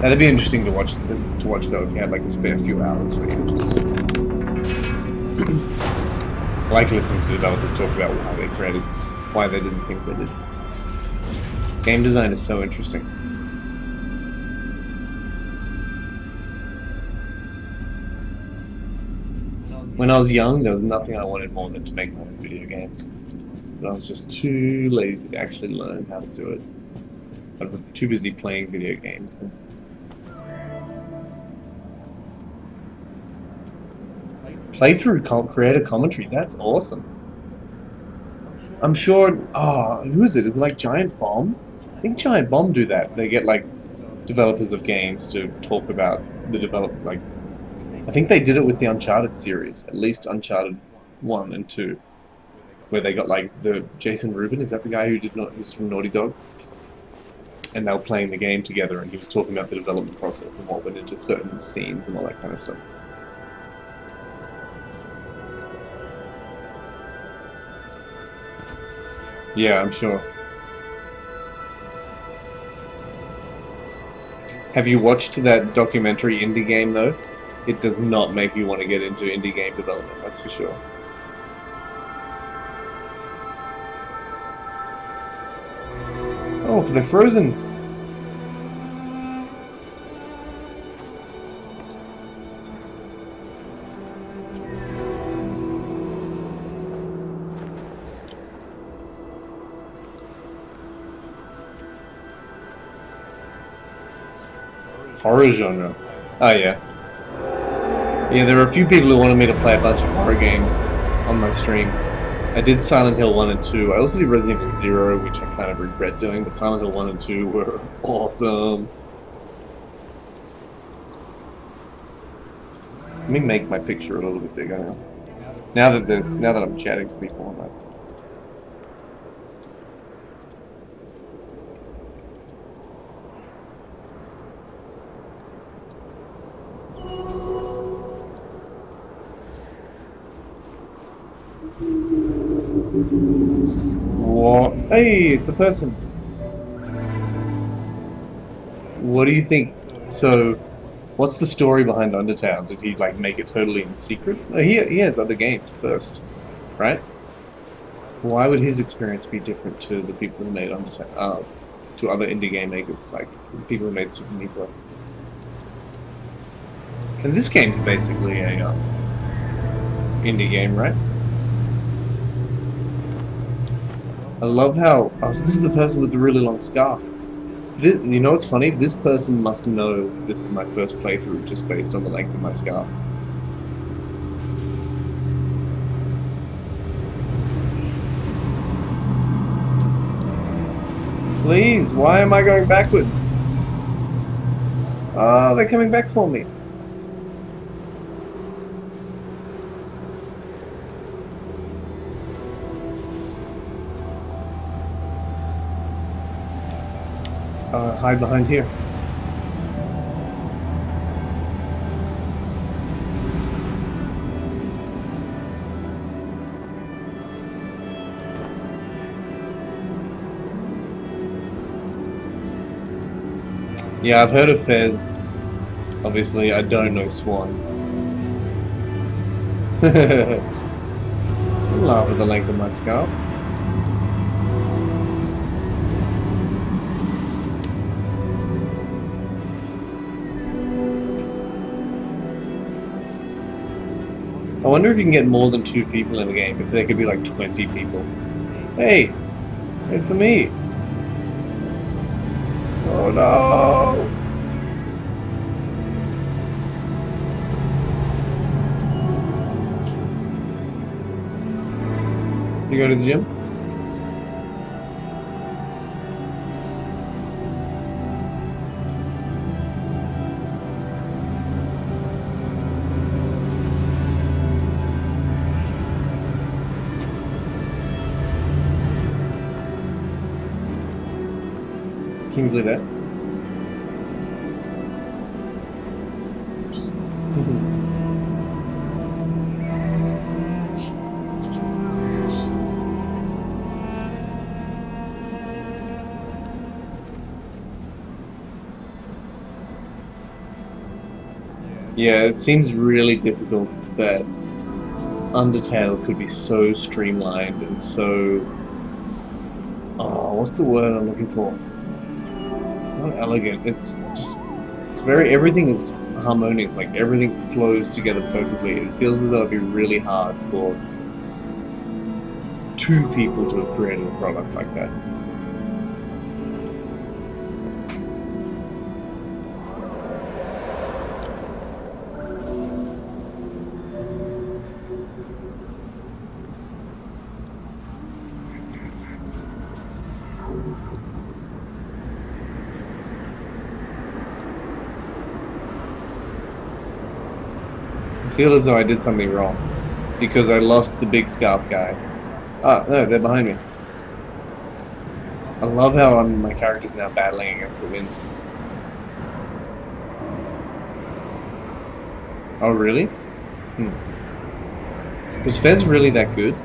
That'd be interesting to watch though if you had like a spare few hours where you could just I like listening to developers talk about why they did the things they did. Game design is so interesting. When I was young, there was nothing I wanted more than to make my own video games. But I was just too lazy to actually learn how to do it. I was too busy playing video games then. Playthrough creator commentary, that's awesome. I'm sure, who is it? Is it like Giant Bomb? I think Giant Bomb do that. They get like developers of games to talk about the development, like I think they did it with the Uncharted series, at least Uncharted 1 and 2, where they got like the Jason Rubin, is that the guy who's from Naughty Dog? And they were playing the game together and he was talking about the development process and what went into certain scenes and all that kind of stuff. Yeah, I'm sure. Have you watched that documentary Indie Game though? It does not make you want to get into indie game development, that's for sure. Oh, they're frozen! Horror genre. Oh yeah. Yeah, there were a few people who wanted me to play a bunch of horror games on my stream. I did Silent Hill 1 and 2. I also did Resident Evil 0, which I kind of regret doing, but Silent Hill 1 and 2 were awesome. Let me make my picture a little bit bigger now. Now that I'm chatting to people on that. What? Hey, it's a person. What do you think? So, what's the story behind Undertale? Did he like make it totally in secret? No, he has other games first, right? Why would his experience be different to the people who made Undertale? To other indie game makers, like the people who made Super Meat Boy. And this game's basically a indie game, right? I love how this is the person with the really long scarf. You know what's funny? This person must know this is my first playthrough just based on the length of my scarf. Please, why am I going backwards? Oh, they're coming back for me. Hide behind here. Yeah, I've heard of Fez. Obviously, I don't know Swan. Laugh at the length of my scarf. I wonder if you can get more than 2 people in the game, if there could be like 20 people. Hey! Wait for me! Oh no! You go to the gym? Is Kingsley there? Yeah, it seems really difficult that Undertale could be so streamlined and so... Oh, what's the word I'm looking for? It's not elegant, it's just... It's very... Everything is harmonious, like everything flows together perfectly. It feels as though it'd be really hard for two people to have created a product like that. I feel as though I did something wrong because I lost the big scarf guy. Ah, no, they're behind me. I love how my character's now battling against the wind. Oh, really? Was Fez really that good?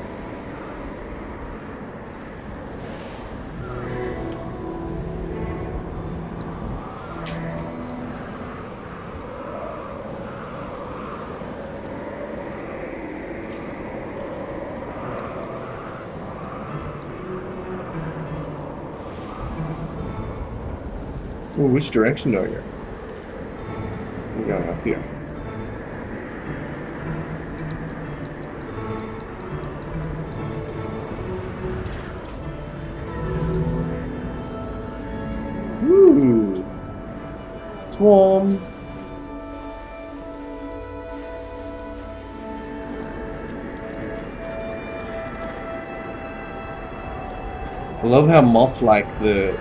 Ooh, which direction do I go? I'm going up here. Ooh, swarm. I love how moth-like the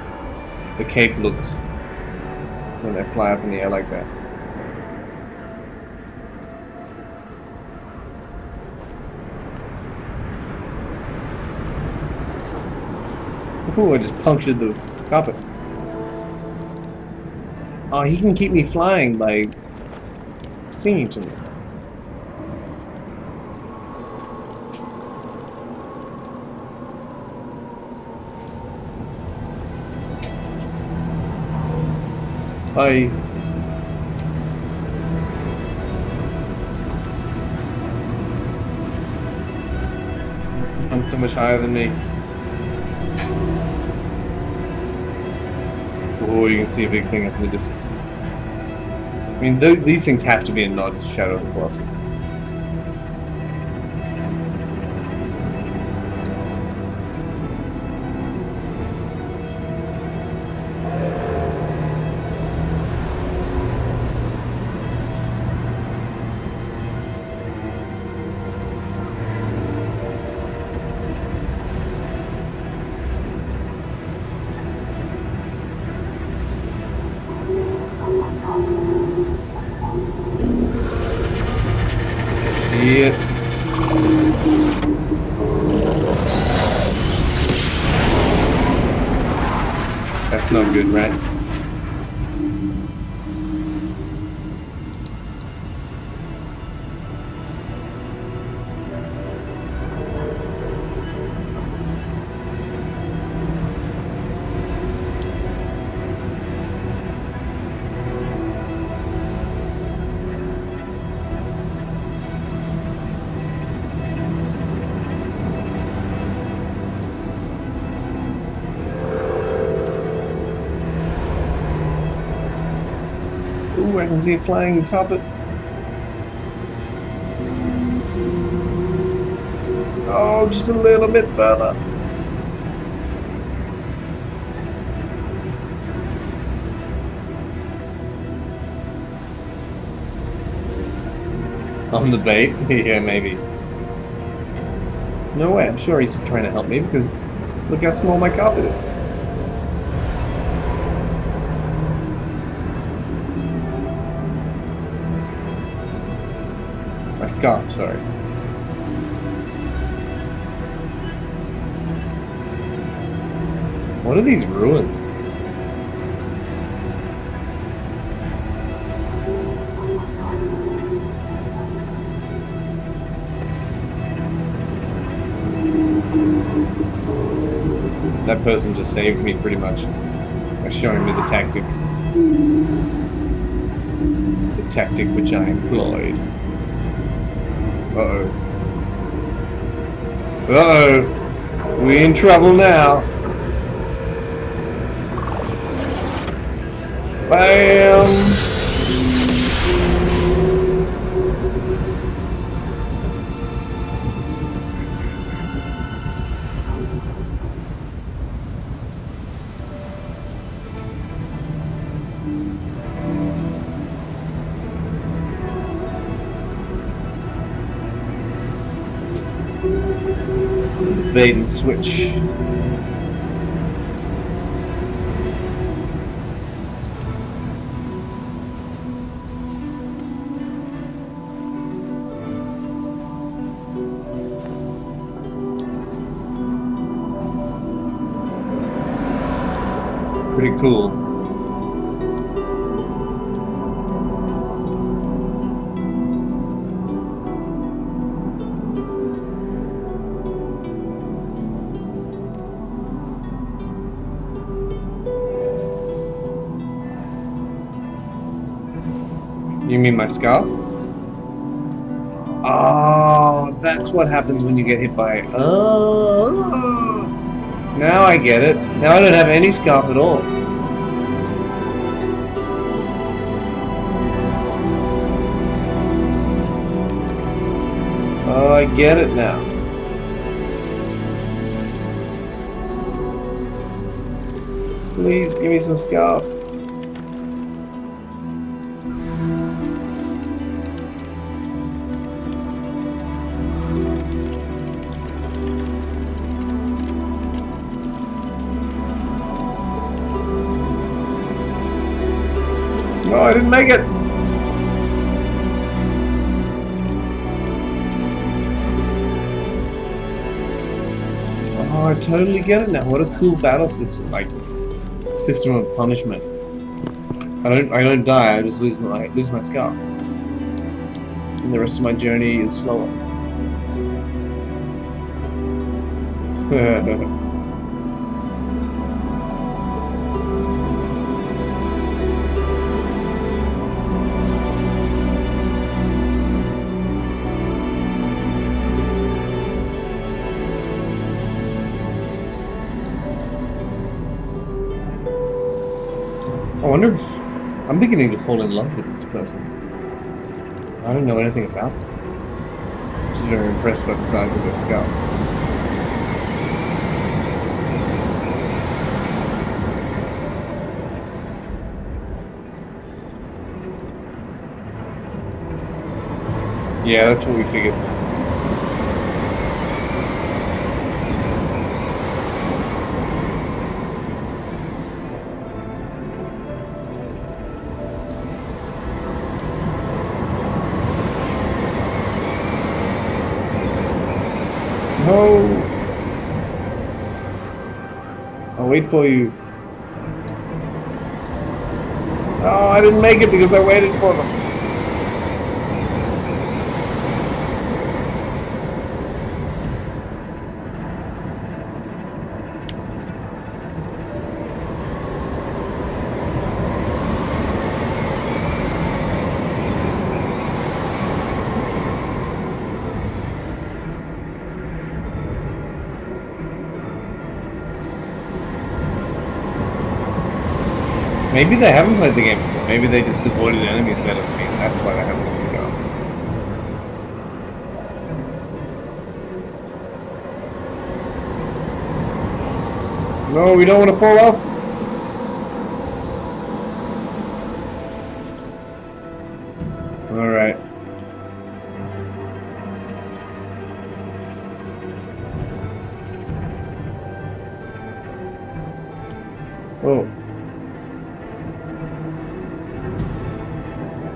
cape looks when they fly up in the air like that. Ooh, I just punctured the carpet. Oh, he can keep me flying by singing to me. Bye. I'm too much higher than me. Oh, you can see a big thing up in the distance. I mean, these things have to be a nod to Shadow of the Colossus. Shit. That's not good, right? Ooh, I can see a flying carpet. Oh, just a little bit further. On the bait? Yeah, maybe. No way, I'm sure he's trying to help me because look how small my carpet is. My scarf, sorry. What are these ruins? That person just saved me pretty much by showing me the tactic. The tactic which I employed. Uh-oh. Uh-oh. We're in trouble now. Bam! Bait and switch. Pretty cool. You mean my scarf? Oh, that's what happens when you get hit by... Oh, now I get it. Now I don't have any scarf at all. Oh, I get it now. Please give me some scarf. No, I didn't make it. Oh, I totally get it now. What a cool battle system, like system of punishment. I don't die. I just lose my scarf, and the rest of my journey is slower. I wonder if I'm beginning to fall in love with this person. I don't know anything about them. I'm just very impressed by the size of their skull. Yeah, that's what we figured. No! I'll wait for you. Oh, I didn't make it because I waited for them. Maybe they haven't played the game before. Maybe they just avoided enemies better than me. That's why they have a long scar. No, we don't want to fall off. Alright.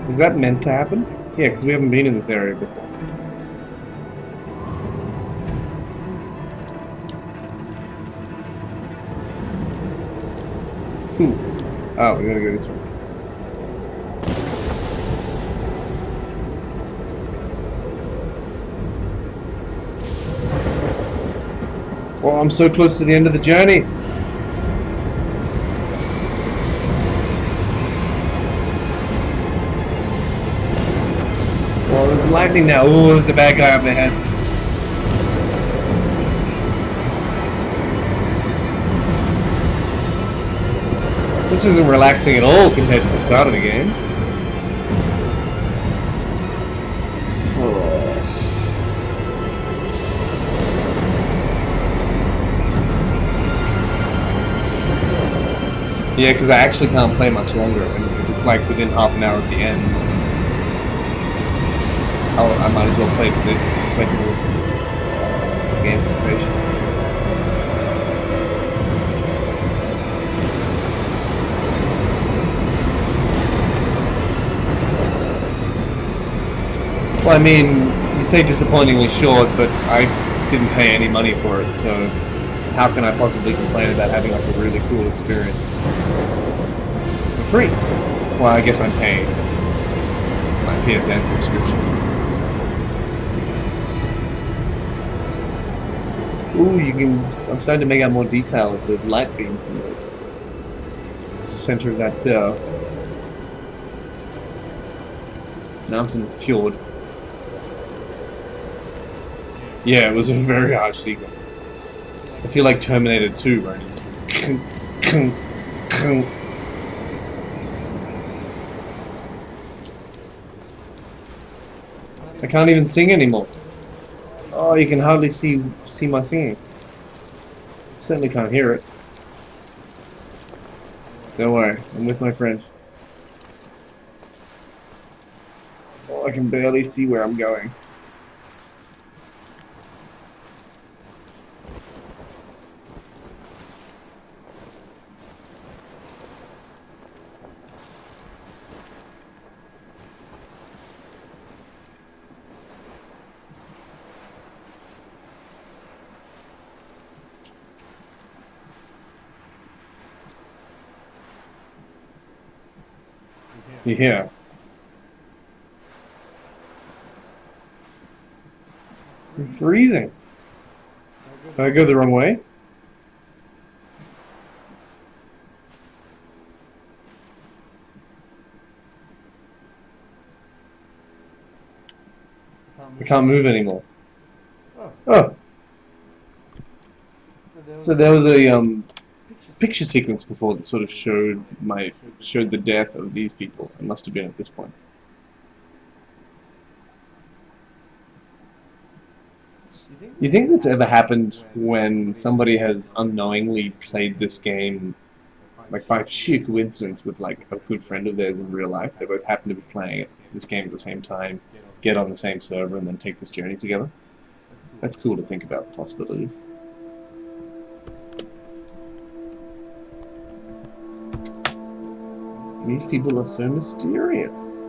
Was that meant to happen? Yeah, because we haven't been in this area before. Oh, we gotta go this way. Oh, I'm so close to the end of the journey. Oh, there's lightning now. Oh, there's a bad guy up ahead. This isn't relaxing at all compared to the start of the game. Yeah, because I actually can't play much longer, and if it's like within half an hour of the end, I might as well play to the game cessation. Well, I mean, you say disappointingly short, but I didn't pay any money for it, so how can I possibly complain about having like a really cool experience for free? Well, I guess I'm paying my PSN subscription. Ooh, you can. I'm starting to make out more detail of the light beams in the center of that mountain fjord. Yeah, it was a very harsh sequence. I feel like Terminator 2, right? It's I can't even sing anymore. Oh, you can hardly see my singing. Certainly can't hear it. Don't worry, I'm with my friend. Oh, I can barely see where I'm going. Yeah. I'm freezing. Did I go the wrong way? I can't move anymore. Oh. So there was a picture sequence before that sort of showed the death of these people. It must have been at this point. You think that's ever happened when somebody has unknowingly played this game, like by sheer coincidence, with like a good friend of theirs in real life? They both happen to be playing this game at the same time, get on the same server, and then take this journey together. That's cool to think about the possibilities. These people are so mysterious.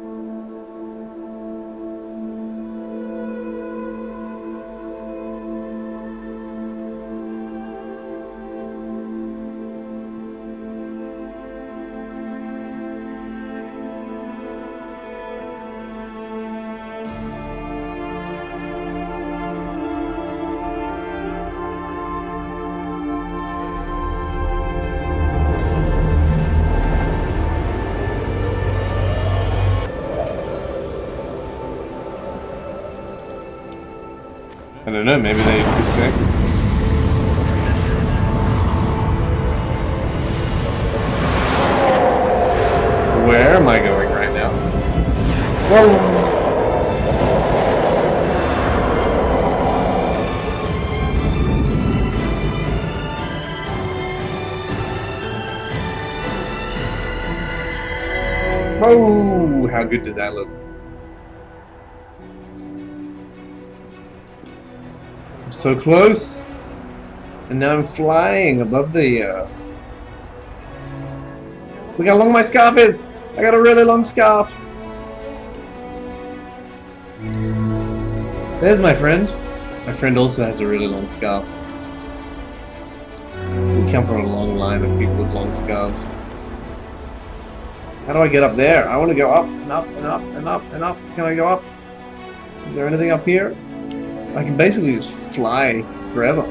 I don't know, maybe they disconnected. Where am I going right now? Whoa! Whoa! How good does that look? So close, and now I'm flying above the. Look how long my scarf is! I got a really long scarf. There's my friend. My friend also has a really long scarf. We come from a long line of people with long scarves. How do I get up there? I want to go up and up and up and up and up. Can I go up? Is there anything up here? I can basically just fly forever.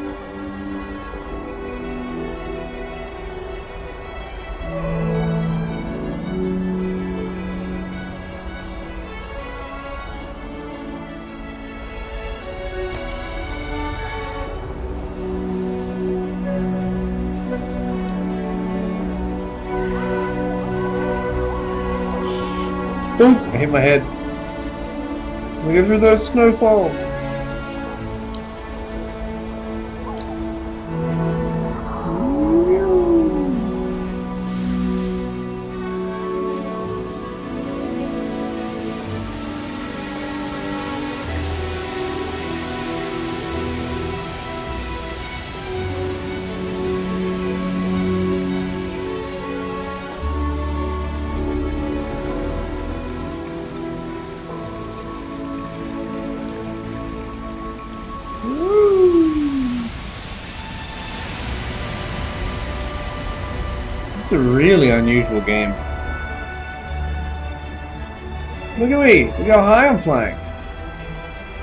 Boom! I hit my head. We go through the snowfall. This is a really unusual game. Look at me! Look how high I'm flying!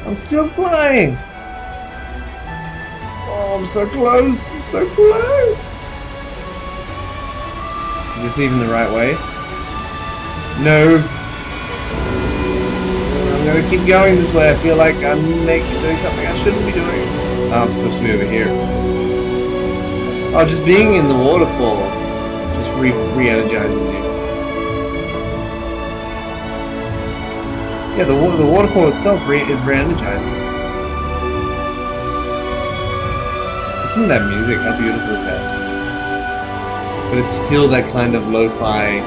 I'm still flying! Oh, I'm so close! I'm so close! Is this even the right way? No! I'm gonna keep going this way. I feel like I'm doing something I shouldn't be doing. Oh, I'm supposed to be over here. Oh, just being in the waterfall just re-energizes you. Yeah, the waterfall itself is re-energizing. Listen to that music, how beautiful is that? But it's still that kind of lo-fi,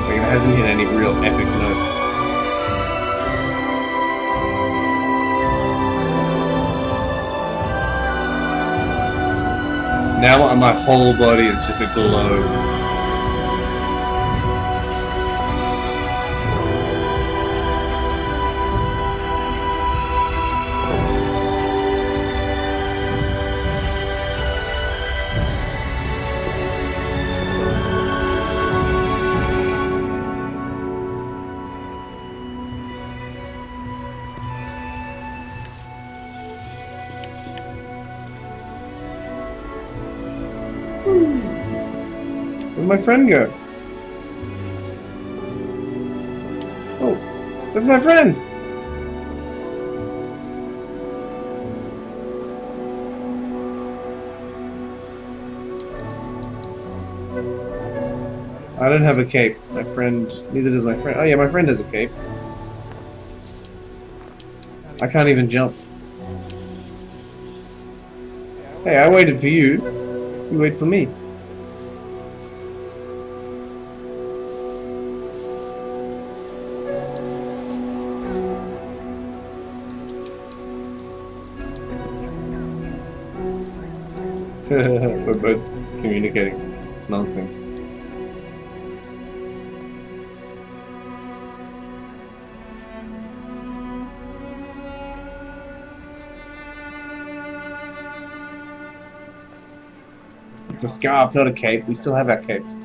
like it hasn't hit any real epic notes. Now my whole body is just a glow. Where'd my friend go? Oh, that's my friend! I don't have a cape. My friend, neither does my friend. Oh yeah, my friend has a cape. I can't even jump. Hey, I waited for you. You wait for me. We're both communicating nonsense. It's a scarf, not a cape. We still have our capes.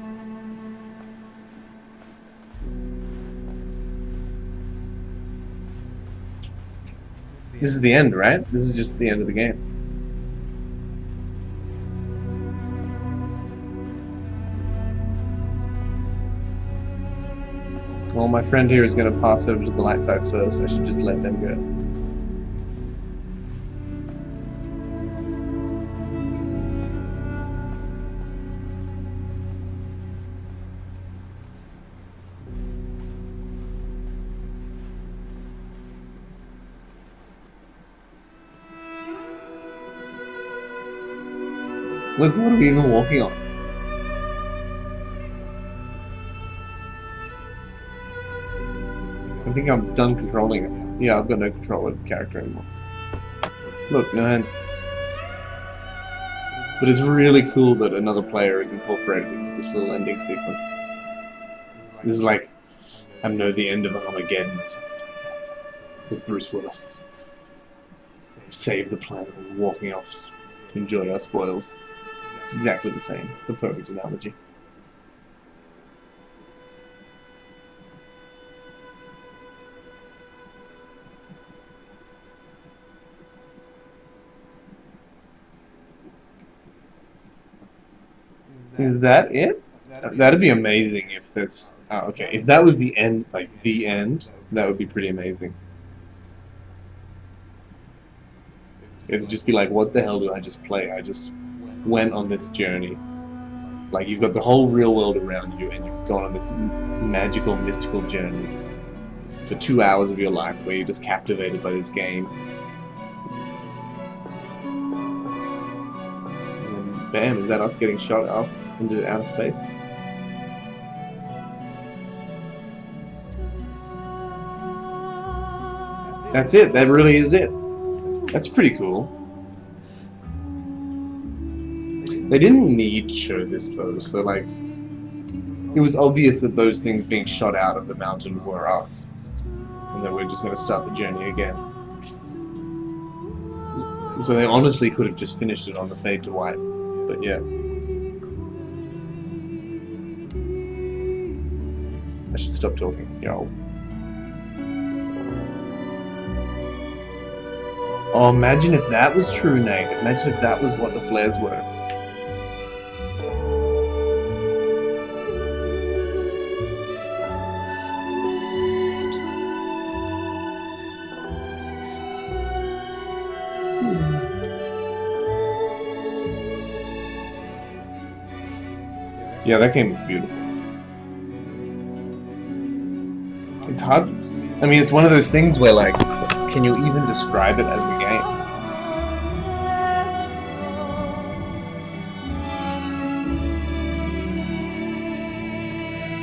This is the end, right? This is just the end of the game. Well, my friend here is going to pass over to the light side first, so I should just let them go. Look, what are we even walking on? I think I'm done controlling it. Yeah, I've got no control over the character anymore. Look, no hands. But it's really cool that another player is incorporated into this little ending sequence. This is like, I know, the end of Armageddon or something like that. With Bruce Willis. save the planet and walking off to enjoy our spoils. It's exactly the same. It's a perfect analogy. Is that it? That'd be amazing if this... Oh, okay. If that was the end, like the end, that would be pretty amazing. It'd just be like, what the hell do I just play? I just went on this journey. Like, you've got the whole real world around you, and you've gone on this magical, mystical journey for 2 hours of your life where you're just captivated by this game. And then, bam, is that us getting shot off into outer space? That's it. That really is it. That's pretty cool. They didn't need to show this though, so like, it was obvious that those things being shot out of the mountain were us, and that we're just going to start the journey again. So they honestly could have just finished it on the fade to white, but yeah. I should stop talking, yo. Oh, imagine if that was true, Nate. Imagine if that was what the flares were. Yeah, that game is beautiful. It's hard. I mean, it's one of those things where, like, can you even describe it as a game?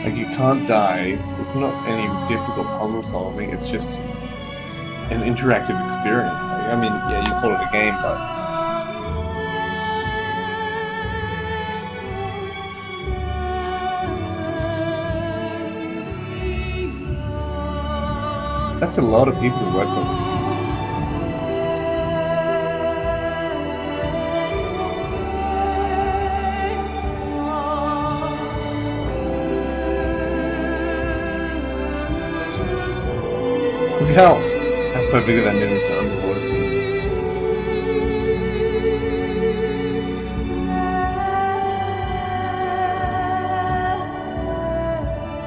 Like, you can't die. It's not any difficult puzzle solving. It's just an interactive experience. I mean, yeah, you call it a game, but that's a lot of people who worked on this game. Look how perfect that mimics the underwater scene.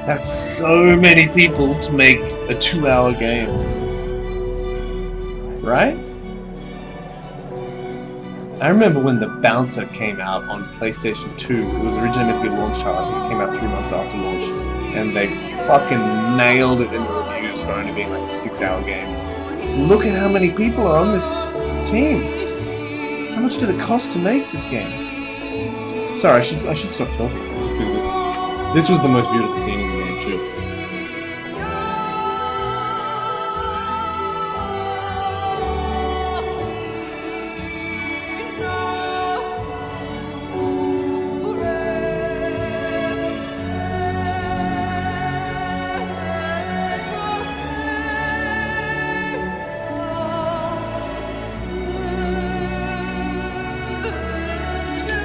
That's so many people to make a 2-hour game. Right? I remember when the Bouncer came out on PlayStation 2. It was originally meant to be a launch title. I think it came out 3 months after launch. And they fucking nailed it in the reviews for only being like a 6-hour game. Look at how many people are on this team. How much did it cost to make this game? Sorry, I should stop talking because this was the most beautiful scene in the game too.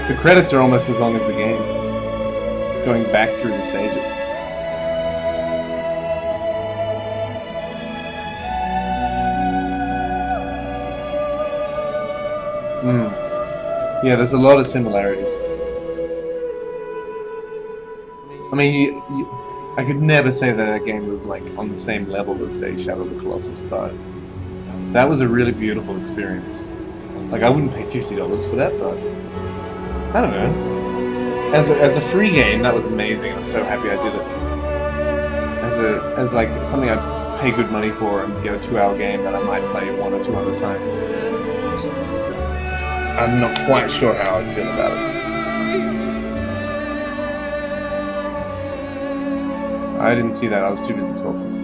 The credits are almost as long as the game, going back through the stages. Yeah, there's a lot of similarities. I mean, I could never say that that game was like on the same level as, say, Shadow of the Colossus, but that was a really beautiful experience. Like, I wouldn't pay $50 for that, but I don't know. As a free game, that was amazing. I'm so happy I did it. As like something I'd pay good money for and get a 2-hour game that I might play 1 or 2 other times. I'm not quite sure how I'd feel about it. I didn't see that. I was too busy talking.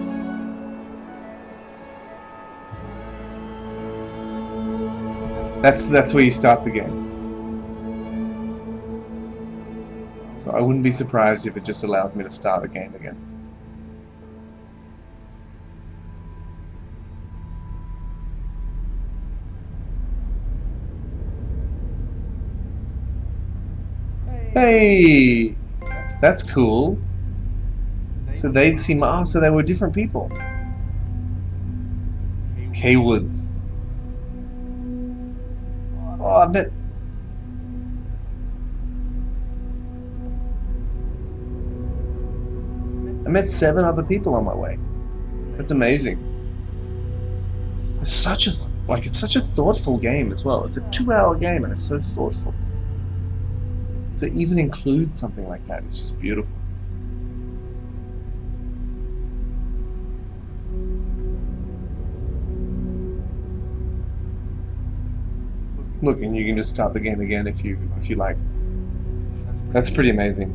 That's where you start the game. So I wouldn't be surprised if it just allows me to start a game again. Hey, that's cool. So they'd seem, oh, so they were different people. K-Woods. Oh, I met 7 other people on my way. That's amazing. It's such a it's such a thoughtful game as well. It's a 2-hour game and it's so thoughtful. To even include something like that is just beautiful. Look, and you can just start the game again if you like. That's pretty amazing.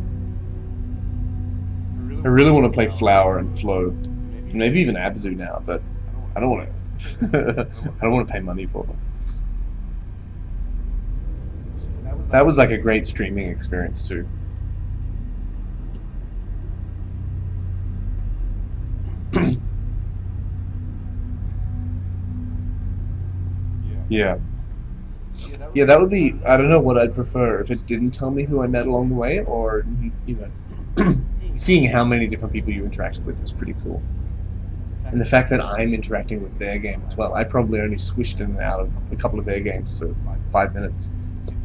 I really want to play Flower and Flow, maybe even Abzu now, but I don't want to. I don't want to pay money for them. That was like a great streaming experience too. Yeah. Yeah, that would be. I don't know what I'd prefer if it didn't tell me who I met along the way, or seeing how many different people you interacted with is pretty cool. And the fact that I'm interacting with their game as well. I probably only swished in and out of a couple of their games for 5 minutes,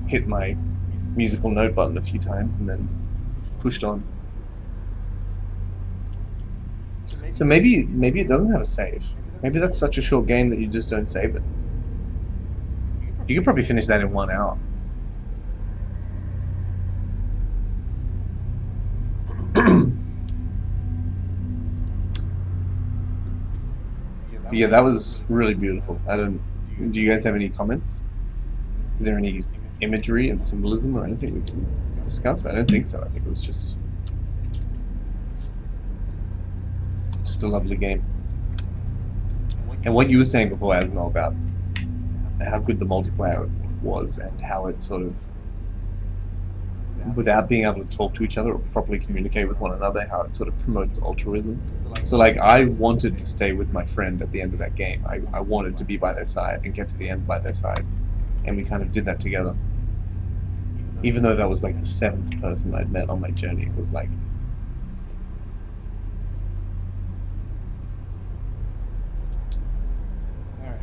hit my musical note button a few times, and then pushed on. So maybe it doesn't have a save. Maybe that's such a short game that you just don't save it. You could probably finish that in 1 hour. Yeah, that was really beautiful. Do you guys have any comments? Is there any imagery and symbolism or anything we can discuss? I don't think so. I think it was just a lovely game. And what you were saying before, Asmo, about how good the multiplayer was and how it sort of, without being able to talk to each other or properly communicate with one another, how it sort of promotes altruism. So like, I wanted to stay with my friend at the end of that game. I wanted to be by their side and get to the end by their side. And we kind of did that together. Even though that was like the 7th person I'd met on my journey, it was like...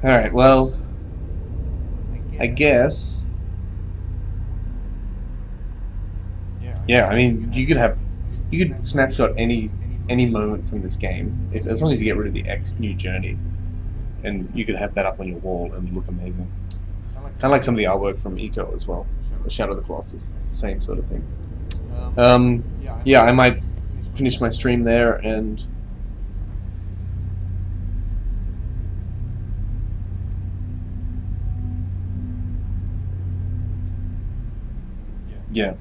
Alright, well, I guess... Yeah, I mean, you could snapshot any moment from this game, as long as you get rid of the X new journey, and you could have that up on your wall and look amazing. Kind of like some of the artwork from Eco as well, Shadow of the Colossus. It's the same sort of thing. Yeah, I might finish my stream there and. Yeah.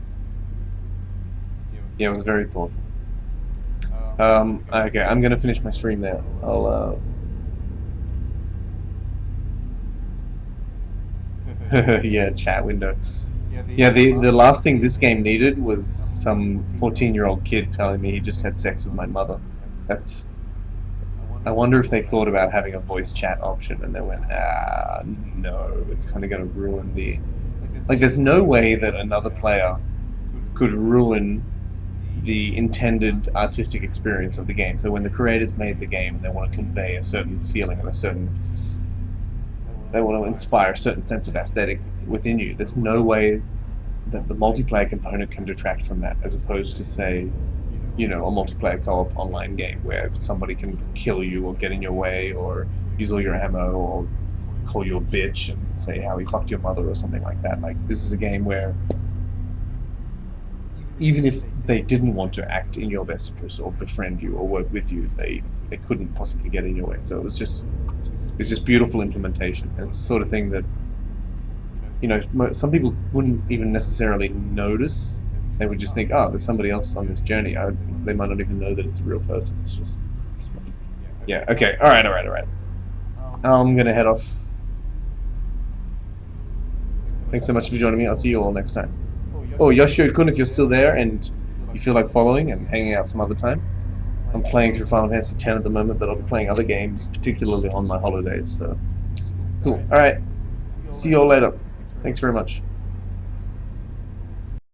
Yeah, it was very thoughtful. Okay, I'm gonna finish my stream there. I'll yeah, chat window. Yeah, the last thing this game needed was some 14-year-old kid telling me he just had sex with my mother. That's. I wonder if they thought about having a voice chat option and they went, no, it's kind of gonna ruin the. Like, there's no way that another player could ruin the intended artistic experience of the game. So when the creators made the game and they want to convey a certain feeling and they want to inspire a certain sense of aesthetic within you, there's no way that the multiplayer component can detract from that, as opposed to, say, a multiplayer co-op online game where somebody can kill you or get in your way or use all your ammo or call you a bitch and say how he fucked your mother or something like that. Like, this is a game where even if they didn't want to act in your best interest or befriend you or work with you, they couldn't possibly get in your way. So it's just beautiful implementation. And it's the sort of thing that, some people wouldn't even necessarily notice. They would just think, oh, there's somebody else on this journey. They might not even know that it's a real person. It's just, yeah, okay, all right. I'm gonna head off. Thanks so much for joining me. I'll see you all next time. Oh, Yoshio-kun, if you're still there and you feel like following and hanging out some other time, I'm playing through Final Fantasy X at the moment, but I'll be playing other games, particularly on my holidays, so... Cool. Alright. See you all later. Thanks very much.